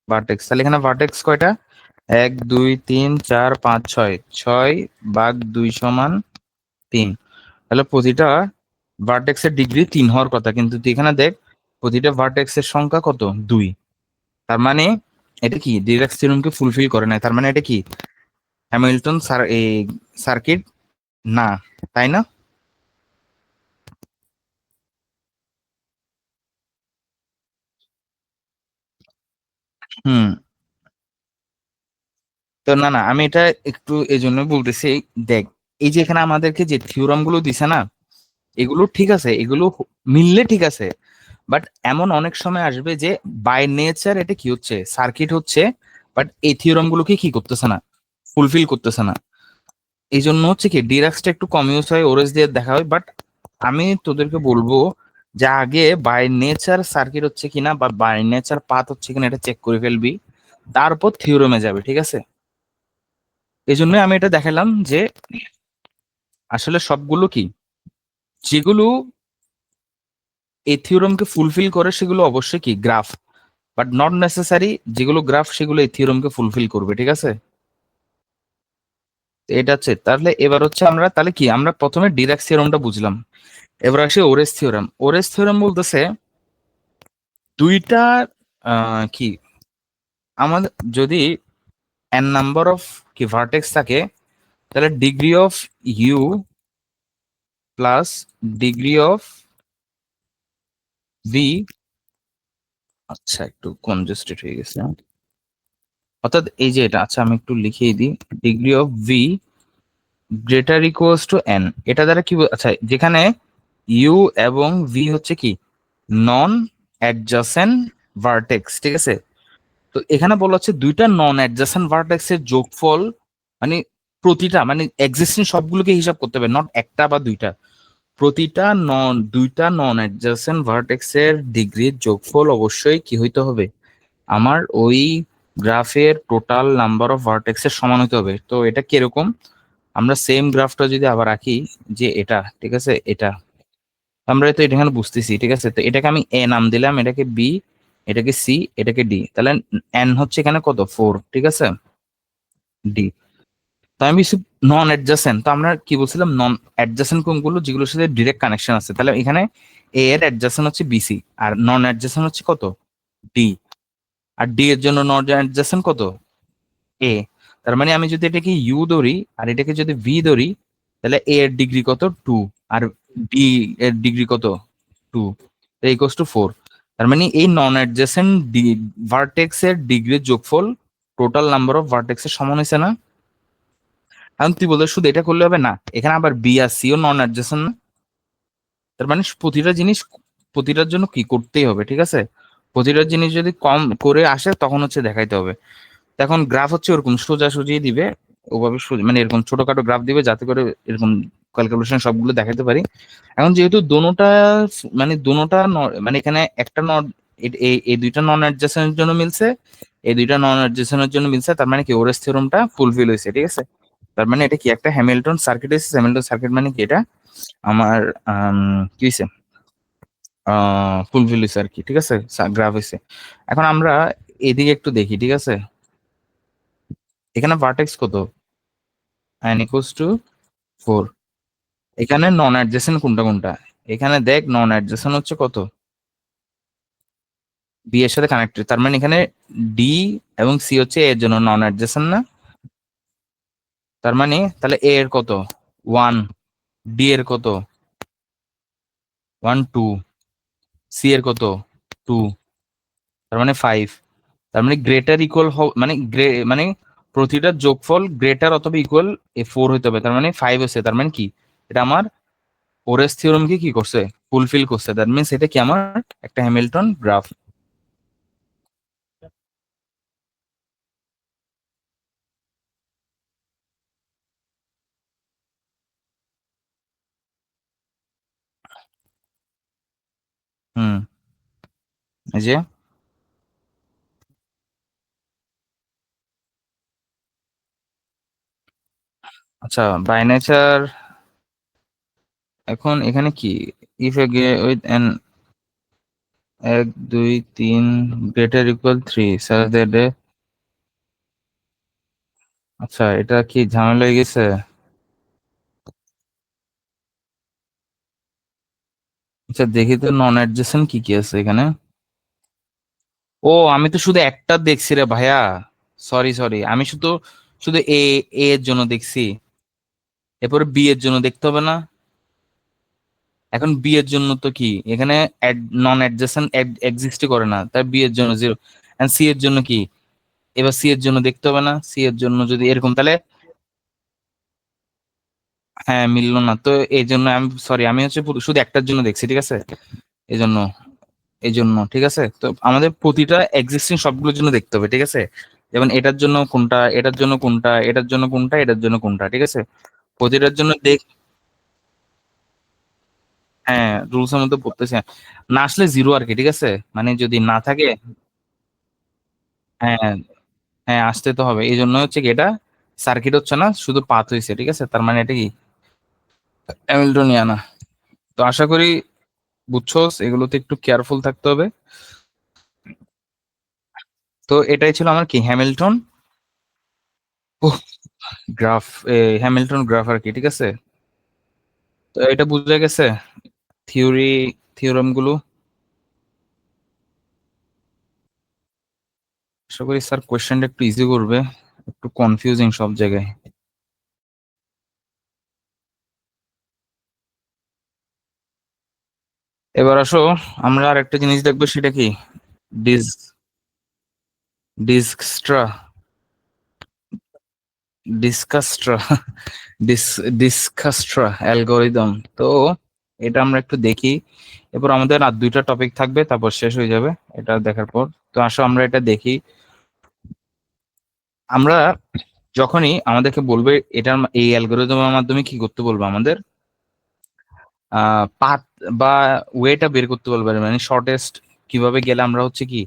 ভার্টেক্স। তাহলে এখানে ভার্টেক্স কয়টা, 1 2 3 4 5 6, 6/2 সমান 3। তাহলে প্রতিটা ভার্টেক্সের ডিগ্রি 3 হওয়ার কথা, কিন্তু তুই এখানে দেখ প্রতিটা ভার্টেক্সের সংখ্যা কত, 2। তার মানে এটা কি ডিরাক্স থিওরেমকে ফুলফিল করে নাই, তার মানে এটা কি হ্যামিল্টন এই সার্কিট না, তাই না। হুম। তো না না, আমি এটা একটু এই জন্য বলতেছি, দেখ এই যে এখানে আমাদেরকে যে থিওরাম গুলো দিছে না, এগুলো ঠিক আছে, এগুলো মিললে ঠিক আছে। বাট এমন অনেক সময় আসবে যে বাই নেচার এটা কি হচ্ছে, সার্কিট হচ্ছে, বাট এই থিওরাম গুলোকে কি করতেছে না, ফুলফিল করতেছে না। এই জন্য হচ্ছে কি ডিরাক্সটা একটু কম ইউজ হয়, ওরেস দিয়ে দেখা হয়। বাট আমি তোদেরকে বলবো যে আগে বাই নেচার সার্কিট হচ্ছে কিনা বা বাই নেচার পাথ হচ্ছে কিনা এটা চেক করে ফেলবি, তারপর থিওরেমে যাবে, ঠিক আছে। এই জন্যই আমি এটা দেখালাম যে আসলে সবগুলো কি, যেগুলো এই থিওরেমকে ফুলফিল করে সেগুলো অবশ্যই কি গ্রাফ, বাট নট নেসেসারি যেগুলো গ্রাফ সেগুলো এই থিওরেমকে ফুলফিল করবে, ঠিক আছে। তো এটা হচ্ছে, তাহলে এবার হচ্ছে আমরা তাহলে কি, আমরা প্রথমে ডিরাক্স থিওরেমটা বুঝলাম। এবার আসি ওরেস থিওরেম। ওরেস থিওরেম বলতেছে দুইটা কি, আমাদের যদি এন নাম্বার অফ কি ভার্টেক্স থাকে, তাহলে degree of U plus degree of V, আচ্ছা একটু কনজেস্টেড হয়ে গেছে, অর্থাৎ এই যে এটা, আচ্ছা আমি একটু লিখিয়ে দিই, degree of V greater equals to N. এটা দ্বারা কি আচ্ছা, যেখানে ইউ এবং ভি হচ্ছে কি নন অ্যাডজাসেন্ট ভার্টেক্স, ঠিক আছে। তো এখানে বলা হচ্ছে দুইটা নন অ্যাডজাসেন্ট ভার্টেক্স এর যোগফল, মানে প্রতিটা মানে এক্সিস্টিং সবগুলোকে হিসাব করতে হবে, নট একটা বা দুইটা, প্রতিটা দুইটা নন অ্যাডজাসেন্ট ভার্টেক্স এর ডিগ্রির যোগফল অবশ্যই কি হইতে হবে, আমার ওই গ্রাফের টোটাল নাম্বার অফ ভার্টেক্স এর সমান হতে হবে। তো এটা কিরকম, আমরা সেম গ্রাফটা যদি আবার আঁকি, যে এটা, ঠিক আছে, এটা আমরা তো এটা এখানে বুঝতেছি, ঠিক আছে। তো এটাকে আমি এ নাম দিলাম, এটাকে বি, এটাকে সি, এটাকে ডি। তাহলে এন হচ্ছে এখানে কত, 4, ঠিক আছে, ডি। তো আমি নন অ্যাডজাসেন্ট, তো আমরা কি বলছিলাম, নন অ্যাডজাসেন্ট কোনগুলো, যেগুলোর সাথে ডিরেক্ট কানেকশন আছে। তাহলে এখানে এ এর অ্যাডজাসেন্ট হচ্ছে বিসি, আর নন অ্যাডজাসেন্ট হচ্ছে কত, ডি। আর ডি এর জন্য নট অ্যাডজেসেন্ট কত, এ। তার মানে আমি যদি এটাকে ইউ ধরি আর এটাকে যদি ভি ধরি, তাহলে এ এর ডিগ্রি কত, 2, আর ডি এর ডিগ্রি কত, 2, ইকুয়ালস টু 4। তার মানে এই নন অ্যাডজেসেন্ট ভার্টেক্স এর ডিগ্রির যোগফল টোটাল নাম্বার অফ ভার্টেক্স এর সমান হয়েছে না? এখন তুই বলতে শুধু এটা করলে হবে না, এখানে আবার বি আর সি ও নন অ্যাডজেসেন্ট না? তার মানে প্রতিটা জিনিস প্রতিটার জন্য কি করতেই হবে, ঠিক আছে? প্রতিটা জিনিস যদি কম করে আসে তখন হচ্ছে দেখাইতে হবে। তো এখন গ্রাফ হচ্ছে ওরকম সোজাসুজি দিবে, ওভাবে মানে এরকম ছোটখাটো গ্রাফ দিবে যাতে করে এরকম ক্যালকুলেশন সবগুলো দেখাতে পারি। এখন যেহেতু দোনোটা মানে দোনোটা মানে এখানে একটা নট, এই দুইটা নন অ্যাডজাসেন্টের জন্য মিলছে, এই দুইটা নন অ্যাডজাসেন্টের জন্য মিলছে, তার মানে কি ওরেস থিওরেমটা ফুলফিল হয়েছে, ঠিক আছে? তার মানে এটা কি একটা হ্যামিল্টন সার্কিট হয়েছে। হ্যামিল্টন সার্কিট মানে কি, এটা আমার কি হয়েছে, ফুলফিল হয়েছে আর কি, ঠিক আছে, গ্রাফ হয়েছে। এখন আমরা এদিকে একটু দেখি, ঠিক আছে? এখানে ভার্টেক্স কত, n ইকুয়ালস টু 4। এখানে নন অ্যাডজেসেন্ট কোনটা কোনটা, এখানে দেখ নন অ্যাডজেসেন্ট হচ্ছে কত, বি এর সাথে কানেক্টেড। তার মানে এখানে ডি এবং সি হচ্ছে এর জন্য নন অ্যাডজেসেন্ট না? তার মানে তাহলে এ এর কত, 1, ডি এর কত, 1 2, সি এর কত, 2, তার মানে 5। তার মানে গ্রেটার ইকুয়াল মানে মানে প্রতিটার যোগফল গ্রেটার অথবা ইকুয়াল 4 হইতে হবে। তার মানে 5 হচ্ছে, তার মানে কি এটা আমার ওরেস থিওরেম কি কি করছে, ফুলফিল করছে। দ্যাট মিনস এটা কি আমার একটা হ্যামিল্টন গ্রাফ। হুম, এই যে আচ্ছা, বাই নেচার। এখন এখানে কি, if A with an 1 2 3 greater equal 3 such that, আচ্ছা এটা কি ঝামেলা হয়ে গেছে? আচ্ছা দেখি তো নন অ্যাডজেসেন্ট কি কি আছে এখানে। ও আমি তো শুধু একটা দেখছি রে ভাইয়া, সরি সরি, আমি শুধু শুধু এ এর জন্য দেখছি, এরপরে বি এর জন্য দেখতে হবে না? এখন বি এর জন্য তো কি এখানে নন অ্যাডজেসেন্ট এক্সিস্টই করে না, তাই বি এর জন্য 0। এন্ড সি এর জন্য কি, এবার সি এর জন্য দেখতে হবে না? সি এর জন্য যদি এরকম তাহলে, হ্যাঁ মিললো না তো, এই জন্য আমি সরি, আমি হচ্ছে শুধু একটার জন্য দেখছি, ঠিক আছে? এই জন্য, এই জন্য ঠিক আছে। তো আমাদের প্রতিটা এক্সিস্টিং সবগুলোর জন্য দেখতে হবে, ঠিক আছে? যেমন এটার জন্য কোনটা, এটার জন্য কোনটা, এটার জন্য কোনটা, এটার জন্য কোনটা, ঠিক আছে? প্রতিটার জন্য দেখ। হ্যাঁ রুলস এর মধ্যে পড়তেছে, না আসলে 0 আর কি, ঠিক আছে? মানে যদি না থাকে, হ্যাঁ হ্যাঁ আসতে তো হবে। এই জন্য হচ্ছে কি এটা সার্কিট হচ্ছে না, শুধু পাথ হয়েছে, ঠিক আছে? তার মানে এটা কি হ্যামিল্টনিয়ানা। তো আশা করি বুঝছোস, এগুলোতে একটু কেয়ারফুল থাকতে হবে। তো এটাই ছিল আমার কি হ্যামিল্টন গ্রাফ, হ্যামিল্টন গ্রাফ আর কি, ঠিক আছে? তো এটা বুঝে গেছে থিওরি, থিওরাম গুলো। আশা করি স্যার কোয়েশ্চেনটা একটু ইজি করবে, একটু কনফিউজিং সব জায়গায়। এবার আসো, আমরা আর একটা জিনিস দেখবো, সেটা কি ডিস ডিস্কস্ট্রা ডিসকাস্ট্রা ডিস ডিসকাস্ট্রা অ্যালগোরিদম। তো এটা আমরা একটু দেখি, এরপর আমাদের আর দুইটা টপিক থাকবে, তারপর শেষ হয়ে যাবে এটা দেখার পর। তো আসো আমরা এটা দেখি। আমরা যখনই আমাদেরকে বলবে এটার এই অ্যালগোরিদমের মাধ্যমে কি করতে বলবো, আমাদের পাথ বা ওয়েটা বের করতে বলবো, মানে শর্টেস্ট কিভাবে গেলে আমরা হচ্ছে কি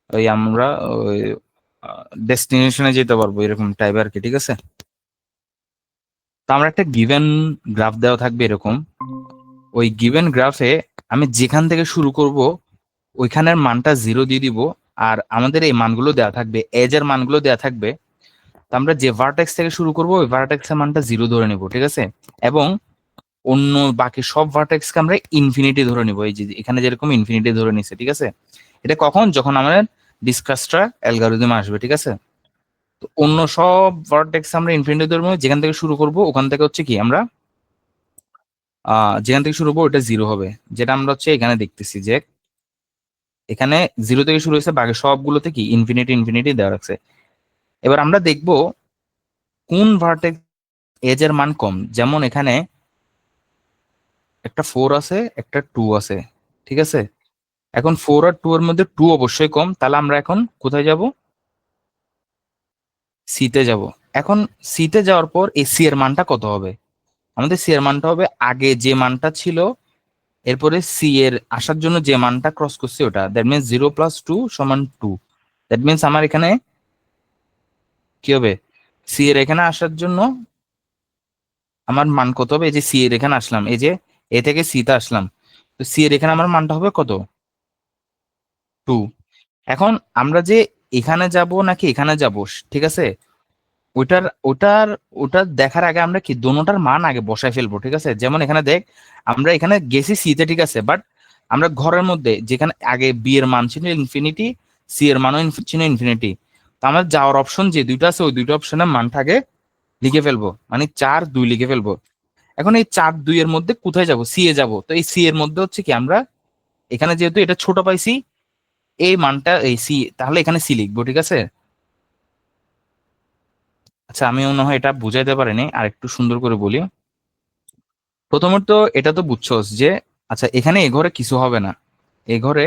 ওই আমরা ওই ডেস্টিনেশনে যেতে পারবো, এরকম টাইপ আর কি, ঠিক আছে? তো আমরা একটা গিভেন গ্রাফ দেওয়া থাকবে এরকম, ওই গিভেন গ্রাফে আমি যেখান থেকে শুরু করব ওইখানের মানটা 0 দিয়ে দিব, আর আমাদের এই মানগুলো দেওয়া থাকবে, এজ এর মানগুলো দেওয়া থাকবে। তো আমরা যে ভার্টেক্স থেকে শুরু করব ওই ভার্টেক্স এর মানটা 0 ধরে নিব, ঠিক আছে? এবং অন্য বাকি সব ভার্টেক্সকে আমরা ইনফিনিটি ধরে নিব, এই যে এখানে যেরকম ইনফিনিটি ধরে নিছে, ঠিক আছে? এটা কখন, যখন আমাদের ডিসকাস্ট্রা অ্যালগরিদম আসবে, ঠিক আছে? তো অন্য সব ভার্টেক্স আমরা ইনফিনিটি ধরবো, যেখান থেকে শুরু করব ওখান থেকে হচ্ছে কি আমরা যেখান থেকে শুরু করবো ওটা জিরো হবে, যেটা আমরা হচ্ছে এখানে দেখতেছি যে এখানে জিরো থেকে শুরু হয়েছে, বাকি সবগুলোতে কি ইনফিনিটি ইনফিনিটি দেওয়া রাখছে। এবার আমরা দেখব কোন ভার্টেক্স এজ এর মান কম। যেমন এখানে একটা 4 আছে, একটা 2 আছে, ঠিক আছে? এখন 4 আর 2 এর মধ্যে 2 অবশ্যই কম, তাহলে আমরা এখন কোথায় যাব? সি তে যাব। এখন সি তে যাওয়ার পর এই সি এর মানটা কত হবে? আমাদের সি এর মানটা হবে আগে যে মানটা ছিল, এরপরে সি এর আসার জন্য যে মানটা ক্রস করছে ওটা, দ্যাট মিনস 0 + 2 = 2। দ্যাট মিনস আমার এখানে কি হবে? সি এর এখানে আসার জন্য আমার মান কত হবে? এই যে সি এর এখানে আসলাম, এই যে এ থেকে সি তে আসলাম, তো সি এর এখানে আমার মানটা হবে কত? 2। এখন আমরা যে এখানে যাব নাকি এখানে যাব, ঠিক আছে, ওইটার ওটার ওটা দেখার আগে আমরা কি দোনোটার মান আগে বসায় ফেলবো, ঠিক আছে? যেমন এখানে দেখ, আমরা এখানে গেছি সি তে, ঠিক আছে, বাট আমরা ঘরের মধ্যে যেখানে আগে বি এর মান ছিল ইনফিনিটি, সি এর মানও ছিল ইনফিনিটি, তো আমার যাওয়ার অপশন যে দুইটা আছে ওই দুইটা অপশনের মানটা আগে লিখে ফেলবো, মানে 4 2 লিখে ফেলবো। এখন এই 4 2 এর মধ্যে কোথায় যাব? সি এ যাব। তো এই সি এর মধ্যে হচ্ছে কি আমরা এখানে যেহেতু এটা ছোট পাইছি, এই মানটা এই সি, তাহলে এখানে সি লিখবো, ঠিক আছে? আচ্ছা, আমি মনে হয় এটা বুঝাইতে পারিনি, আর একটু সুন্দর করে বলি। প্রথমত এটা তো বুঝছোস যে আচ্ছা এখানে এ ঘরে কিছু হবে না, এ ঘরে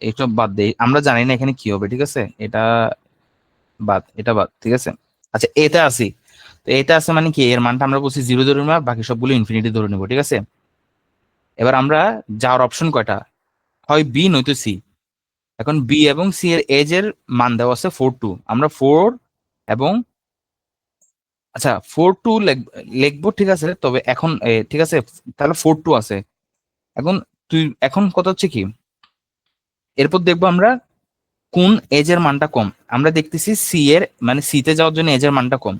এইসব বাদ দেই, আমরা জানি না এখানে কি হবে, ঠিক আছে? এটা বাদ, এটা বাদ, ঠিক আছে? আচ্ছা এটা আসি, তো এটা আছে মানে কি এর মানটা আমরা বলছি জিরো ধরে নেবো, আর বাকি সবগুলো ইনফিনিটি ধরে নেবো, ঠিক আছে? এবার আমরা যাওয়ার অপশন কয়টা? হয় বি নয়তো সি। এখন বি এবং সি এর এজ এর মান দেওয়া আছে 4 2, আমরা 4 এবং আচ্ছা 4 2 লিখবো, ঠিক আছে? তবে এখন ঠিক আছে, তাহলে 4 2 আছে। এখন তুই এখন কথা হচ্ছে কি, এরপর দেখবো আমরা কোন এজ এর মানটা কম। আমরা দেখতেছি সি এর মানে সি তে যাওয়ার জন্য এজ এর মানটা কম,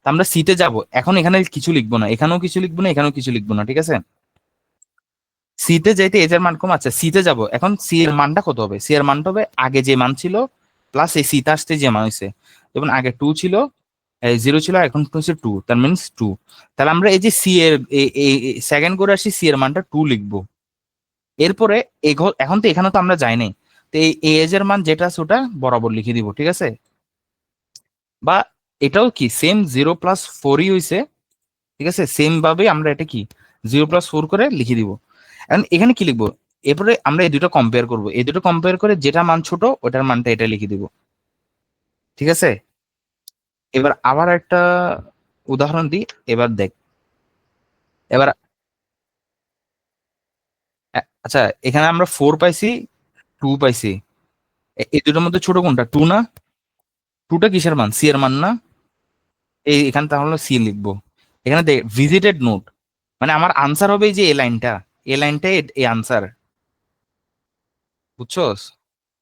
তো আমরা সি তে যাব। এখন এখানে কিছু লিখবো না, এখানেও কিছু লিখবো না, এখানেও কিছু লিখবো না, ঠিক আছে? সি তে যাইতে এজ এর মান কম, আচ্ছা সি তে যাবো। এখন সি এর মানটা কত হবে? সি এর মানটা হবে আগে যে মান ছিল প্লাস এই সি তে আসতে যে মান হয়েছে। যেমন আগে 2 ছিল, 0 ছিল, এখন হচ্ছে 2, তার মিনস 2। তাহলে আমরা এই যে সি এর সেকেন্ড করে আসি, সি এর মানটা 2 লিখবো। এরপরে এখন তো এখানে তো আমরা যাই নাই, তো এই এজ এর মান যেটা আছে ওটা বরাবর লিখে দিব, ঠিক আছে? বা এটাও কি সেম 0 + 4ই হয়েছে, ঠিক আছে? সেম ভাবে আমরা এটা কি 0 + 4 করে লিখে দিব। এখন এখানে কি লিখবো? এরপরে আমরা এই দুটো কম্পেয়ার করব, এই দুটো কম্পেয়ার করে যেটা মান ছোট ওটার মানটা এটা লিখে দিব, ঠিক আছে? এবার আবার একটা উদাহরণ দিই, এবার দেখ। এবার আচ্ছা এখানে আমরা 4 পাইছি, 2 পাইছি, এই দুটোর মধ্যে ছোট কোনটা? 2 না? 2টা কিসের মান? সি এর মান না? এই এখানে তাহলে সি লিখবো। এখানে দেখ ভিজিটেড নোট, মানে আমার আনসার হবে এই যে এই লাইনটা, এই লাইনটাই এই আনসার, বুঝছোস?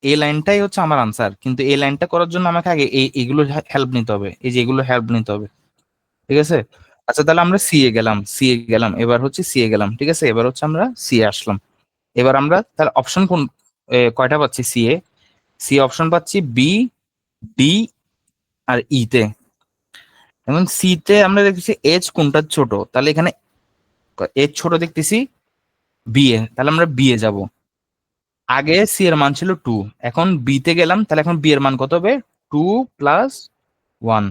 এই লাইনটাই হচ্ছে আমার আনসার, কিন্তু এই লাইনটা করার জন্য আমাকে আগে এইগুলো হেল্প নিতে হবে, এই যে এগুলো হেল্প নিতে হবে, ঠিক আছে? আচ্ছা তাহলে আমরা সি এ গেলাম, সি এ গেলাম, এবার হচ্ছে সি এ গেলাম, ঠিক আছে? এবার হচ্ছে আমরা সি এ আসলাম। এবার আমরা তাহলে অপশন কোন কয়টা পাচ্ছি? সি এ, সি অপশন পাচ্ছি বি, ডি আর ই তে। এবং সি তে আমরা দেখতেছি এজ কোনটা ছোট, তাহলে এখানে এজ ছোট দেখতেছি বি এ, তাহলে আমরা বি এ যাব। আগে সি এর মান ছিল 2, এখন বি তে গেলাম, তাহলে এখন বি এর মান কত হবে? 2 + 1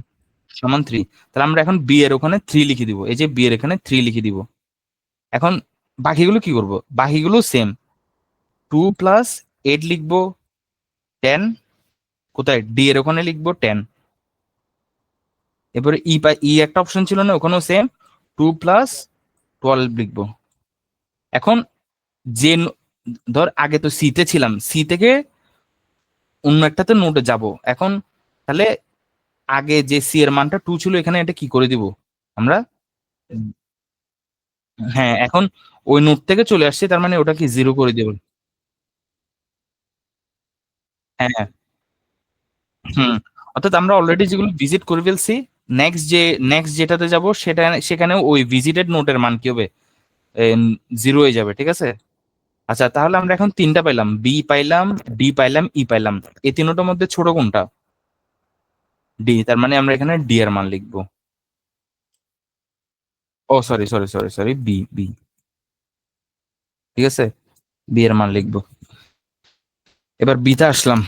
= 3। তাহলে আমরা এখন বি এর ওখানে 3 লিখে দিব, এই যে বি এর এখানে 3 লিখে দিব। এখন বাকিগুলো কি করব? বাকিগুলো সেম, 2 + 8 লিখবো, 10 কোথায়? ডি এর ওখানে লিখবো 10। এরপরে ই একটা অপশন ছিল না, ওখানেও সেম, 2 + 12 লিখবো। এখন যে ধর আগে তো সি তে ছিলাম, সি থেকে অন্য একটাতে নোটে যাব। এখন তাহলে আগে যে সি এর মানটা 2 ছিল, এখানে এটা কি করে দিব আমরা? হ্যাঁ, এখন ওই নোট থেকে চলে আসছে, তার মানে ওটা কি 0 করে দেব। হ্যাঁ, হুম। অর্থাৎ আমরা অলরেডি যেগুলো ভিজিট করে ফেলছি, নেক্সট যেটাতে যাব সেটা সেখানে ওই ভিজিটেড নোটের মান কি হবে? 0 হয়ে যাবে, ঠিক আছে? আচ্ছা, তাহলে আমরা এখন তিনটা পাইলাম, বি পাইলাম, ডি পাইলাম, ই পাইলাম। এই তিনটার মধ্যে ছোট কোনটা? ডি। তার মানে আমরা এখানে ডি এর মান লিখবো। Oh sorry sorry sorry sorry, B B. ঠিক আছে, বি এর মান লিখবো। এবার বিতে আসলাম।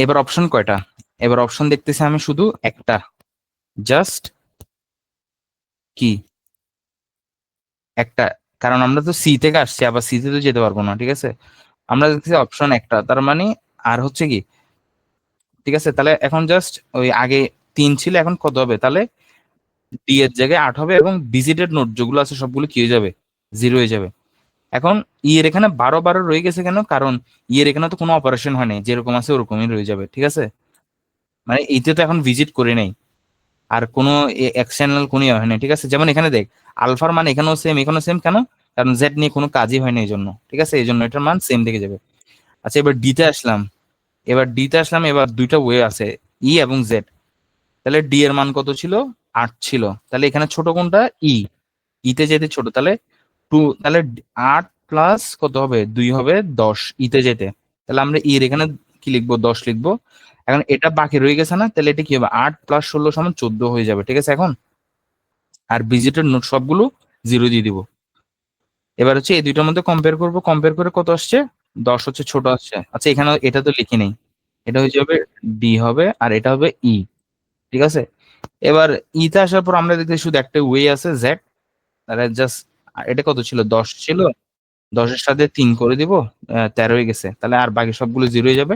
এবার অপশন কয়টা? এবার অপশন দেখতেছি আমি শুধু একটা, জাস্ট কি একটা। কারণ আমরা তো সি থেকে আসছি, আবার সি তে তো যেতে পারবো না, ঠিক আছে। আমরা দেখতেছি অপশন একটা, তার মানে আর হচ্ছে কি, ঠিক আছে। তাহলে এখন জাস্ট ওই আগে তিন ছিল, এখন কত হবে তাহলে? ডি এর জায়গায় 8 হবে, এবং ভিজিটেড নোট যেগুলো আছে সবগুলো কি হয়ে যাবে? জিরো হয়ে যাবে। এখন ই এর এখানে 12 12 রয়ে গেছে কেন? কারণ ই এর এখানে তো কোনো অপারেশন হয় নাই, যেরকম আছে ওরকমই রয়ে যাবে, ঠিক আছে। মানে এইতে তো এখন ভিজিট করে নাই, আর কোনো এক্সটার্নাল কোনো ইয়ে হয় না, ঠিক আছে। যেমন এখানে দেখ, আলফার মান এখানেও সেম, এখানেও সেম, কেন? কারণ জেড নিয়ে কোনো কাজই হয় না এই জন্য, ঠিক আছে, এই জন্য এটার মান সেম থেকে যাবে। আচ্ছা, এবার ডিতে আসলাম। এবার দুইটা ওয়ে আছে, ই এবং জেড। তাহলে ডি এর মান কত ছিল? 8 ছিল। তাহলে এখানে ছোট কোনটা? ই। ইতে যেতে ছোট, তাহলে টু। তাহলে 8 প্লাস কত হবে? 2 হবে 10 ইতে যেতে। তাহলে আমরা ই এর এখানে কি লিখবো? 10 লিখবো। এখন এটা বাকি রয়ে গেছে না, তাহলে এটা কি হবে? 8 + 16 = 14 হয়ে যাবে, ঠিক আছে এখন। আর ভিজিটের নোট সবগুলো জিরো দিয়ে দিব। এবার হচ্ছে এই দুইটার মধ্যে কম্পেয়ার করব, কম্পেয়ার করে কত আসছে? 10 হচ্ছে ছোট আসছে। আচ্ছা, এখানে এটা তো লিখি নেই। এটা হয়ে যাবে ডি হবে, আর এটা হবে ই, ঠিক আছে। এবার ইতে আসার পর আমরা দেখতে শুধু একটা ওয়ে আছে, জেড। তাহলে জাস্ট, এটা কত ছিল? 10 ছিল। 10-এর সাথে 3 করে দিব, 13 হয়ে গেছে। তাহলে আর বাকি সবগুলো জিরো হয়ে যাবে।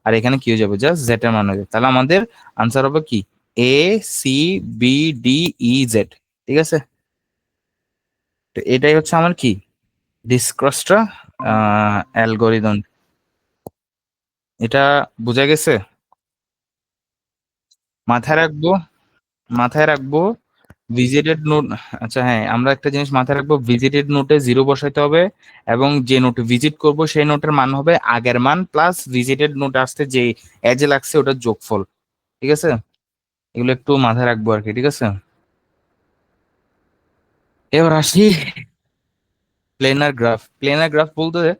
আর এখানে কি হয়ে যাবে? জাস্ট জেড এর মান হয়ে যাবে। তাহলে আমাদের আনসার হবে কি? এ, সি, বি, ডি, ই, জেড, ঠিক আছে। তো এটাই হচ্ছে আমার কি, ডিসক্রস্ট্রা অ্যালগোরিদম। এটা বোঝা গেছে? মাথায় রাখবো, মাথায় রাখবো ভিজিটেড নোট। আচ্ছা হ্যাঁ, আমরা একটা জিনিস মাথায় রাখবো, ভিজিটেড নোটে জিরো বসাইতে হবে, এবং যে নোটে ভিজিট করব সেই নোটের মান হবে আগের মান প্লাস ভিজিটেড নোট আসতে যে এজে লাগছে ওটার যোগফল, ঠিক আছে। এগুলো একটু মাথায় রাখবো আর কি, ঠিক আছে। এবার আসি প্লেনার গ্রাফ। প্লেনার গ্রাফ বলতে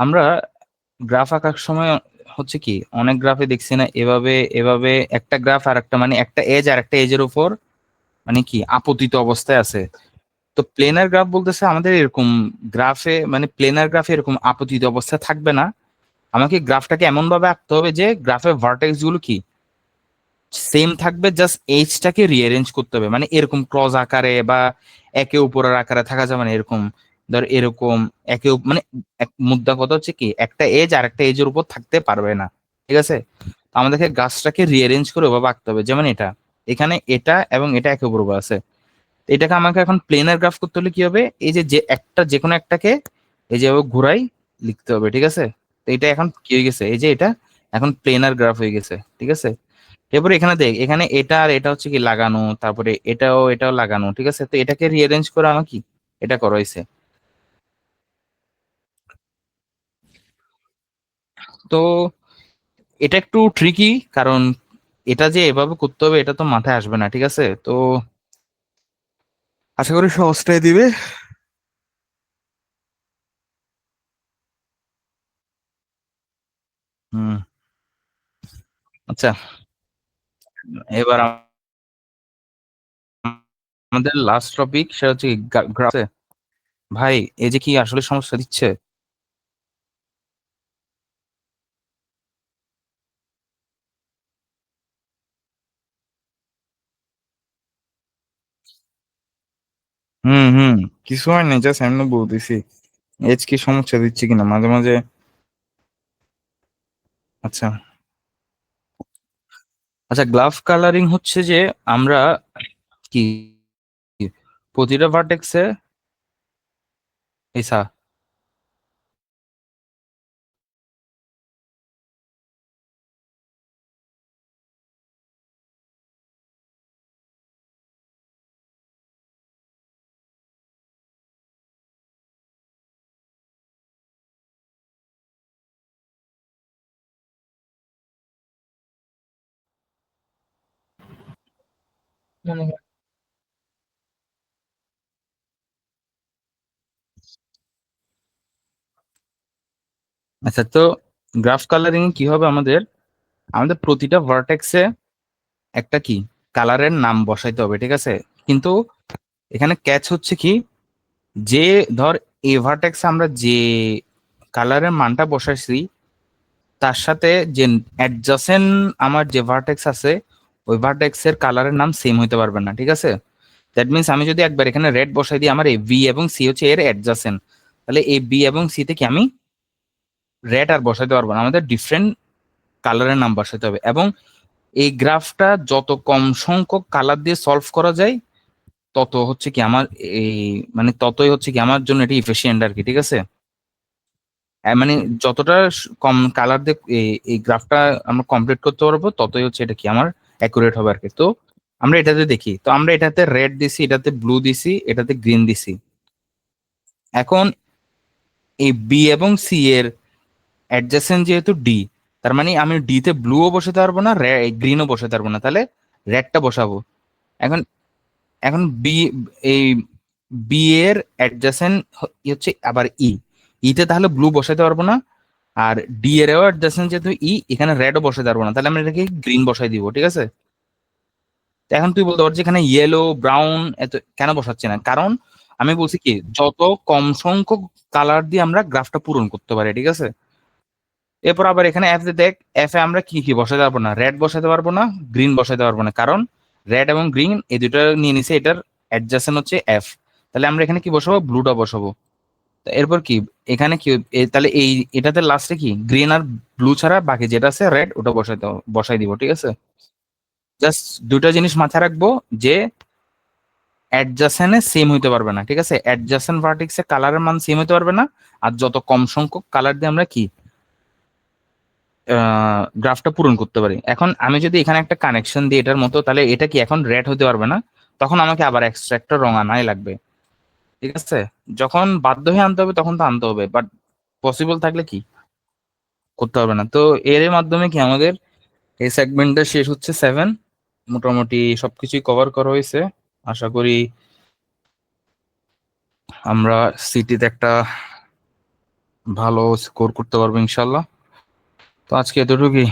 আমরা গ্রাফ আঁকার সময় হচ্ছে কি, অনেক গ্রাফে দেখছি না এভাবে এভাবে একটা গ্রাফ আর একটা, মানে একটা এজ আর একটা এজের উপর মানে কি আপতিত অবস্থায় আছে। তো প্লেনার গ্রাফ বলতেছে আমাদের এরকম গ্রাফে, মানে প্লেনার গ্রাফে এরকম আপতিত অবস্থায় থাকবে না। আমাকে গ্রাফটাকে এমন ভাবে আঁকতে হবে যে গ্রাফের ভার্টেক্স গুলো কি সেম থাকবে, জাস্ট এইচটাকে রিঅ্যারেঞ্জ করতে হবে, মানে এরকম ক্রস আকারে বা একে উপরের আকারে থাকা যাবে না এরকম। ধর এরকম মানে মুদ্রা কথা হচ্ছে কি, একটা এজ আর একটা এজের উপর থাকতে পারবে না, ঠিক আছে। তো আমাদেরকে গাছটাকে রিঅ্যারেঞ্জ করে ওভাবে আঁকতে হবে, যেমন এটা, এখানে এটা এবং এটা একে উপর আছে। তো এটাকে আমাকে এখন প্লেনার গ্রাফ করতে হলে কি হবে? এই যে যে একটা যে কোনো একটাকে এই যে এভাবে ঘুরাই লিখতে হবে, ঠিক আছে। তো এটা এখন কি হয়ে গেছে? এই যে এটা এখন প্লেনার গ্রাফ হয়ে গেছে, ঠিক আছে। এরপরে এখানে দেখ, এখানে এটা আর এটা হচ্ছে কি লাগানো, তারপরে এটাও এটাও লাগানো, ঠিক আছে। তো এটাকে রিঅ্যারেঞ্জ করে আমার কি এটা করা হয়েছে। তো এটা একটু ট্রিকি, কারণ এটা যে এভাবে করতে হবে এটা তো মাথায় আসবে না, ঠিক আছে। তো আশা করি সহজটাই দিবে। হুম। আচ্ছা, এবার আমাদের লাস্ট টপিক সেটা হচ্ছে গ্রাফ। ভাই, এই যে কি আসলে সমস্যা দিচ্ছে। হুম হুম, কিছু হয় না, জাস্ট এমনি বলতেছি এজ কি সমস্যা দিচ্ছে কিনা মাঝে মাঝে। আচ্ছা। আচ্ছা, গ্লাভ কালারিং হচ্ছে যে আমরা কি প্রতিটা ভার্টেক্সে এইসা। মনে হয়। আচ্ছা, তো গ্রাফ কালারিং কি হবে আমাদের, আমাদের প্রতিটা ভার্টেক্সে একটা কি কালারের নাম বসাইতে হবে, ঠিক আছে? কিন্তু এখানে ক্যাচ হচ্ছে কি, যে ধর এ ভার্টেক্সে আমরা যে কালারের মানটা বসাইছি তার সাথে যে অ্যাডজাসেন্ট আমার যে ভার্টেক্স আছে ওই ভার্টেক্সের কালারের নাম সেম হইতে পারবে না, ঠিক আছে? দ্যাট মিনস আমি যদি একবার এখানে রেড বসাই দিই, আমার এ বি এবং সি হচ্ছে এর অ্যাডজাসেন্ট, তাহলে এ বি এবং সি তে কি আমি রেড আর বসাইতে পারবো না, আমাদের ডিফারেন্ট কালারের নাম বসাইতে হবে। এবং এই গ্রাফটা যত কম সংখ্যক কালার দিয়ে সলভ করা যায় তত হচ্ছে কি আমার এই মানে ততই হচ্ছে কি আমার জন্য এটা ইফিশিয়েন্ট আর কি, ঠিক আছে? মানে যতটা কম কালার দিয়ে এই গ্রাফটা আমরা কমপ্লিট করতে পারবো ততই হচ্ছে এটা কি আমার অ্যাকুরেট হবে আর কি। তো আমরা এটাতে দেখি, তো আমরা এটাতে রেড দিছি, এটাতে ব্লু দিছি, এটাতে গ্রিন দিছি। এখন এই বি এবং সি এর অ্যাডজাসেন্ট যেহেতু ডি, তার মানে আমি ডি তে ব্লুও বসাতে পারবো না, গ্রিনও বসাতে পারবো না, তাহলে রেডটা বসাবো। এখন এখন এই বি এর অ্যাডজাসেন্ট হচ্ছে আবার ই, তে তাহলে ব্লু বসাতে পারবো না, আর ডি এর অ্যাডজাসেন্ট যেহেতু ই, এখানে রেডও বসাতে পারবো না, তাহলে আমরা এটাকে গ্রিন বসাই দিব, ঠিক আছে? তো এখন তুই বলতে পারছিস এখানে ইয়েলো ব্রাউন এত কেন বসাচ্ছে না, কারণ আমি বলছি কি যত কম সংখ্যক কালার দিয়ে আমরা গ্রাফটা পূরণ করতে পারি, ঠিক আছে? এরপর আবার এখানে এফ দেখ, এফ এ আমরা কি কি বসাতে পারবো না, রেড বসাতে পারবো না, গ্রিন বসাতে পারবো না, কারণ রেড এবং গ্রিন এই দুটো নিয়ে নিছে, এটার অ্যাডজাসেন্ট হচ্ছে এফ। তাহলে আমরা এখানে কি বসাবো, ব্লুটা বসাবো। তো এরপর কি এখানে কি তাহলে এই এটাতে লাস্টে কি গ্রিন আর ব্লু ছাড়া বাকি যেটা আছে রেড ওটা বসাই দিব, ঠিক আছে? জাস্ট দুটা জিনিস মাথায় রাখবো, যে অ্যাডজাসেন্টে সেম হইতে পারবে না, ঠিক আছে? অ্যাডজাসেন্ট ভার্টেক্সে কালারের মান সেম হইতে পারবে না, আর যত কম সংখ্যক কালার দিয়ে আমরা কি গ্রাফটা পূরণ করতে পারি। এখন আমি যদি এখানে একটা কানেকশন দিই এটার মতো, তাহলে এটা কি এখন রেড হতে পারবে না, তখন আমাকে আবার এক্সট্রা একটা রং আনাই লাগবে, ঠিক আছে? যখন বাধ্য হয়ে আনতে হবে তখন তো আনতে হবে, বাট পসিবল থাকলে কি করতে হবে না। তো এর মাধ্যমে কি আমাদের এই সেগমেন্টটা শেষ হচ্ছে 7। মোটামুটি সবকিছুই কভার করা হয়েছে। আশা করি আমরা সিটিতে একটা ভালো স্কোর করতে পারবো ইনশাল্লাহ। তো আজকে এতটুকুই।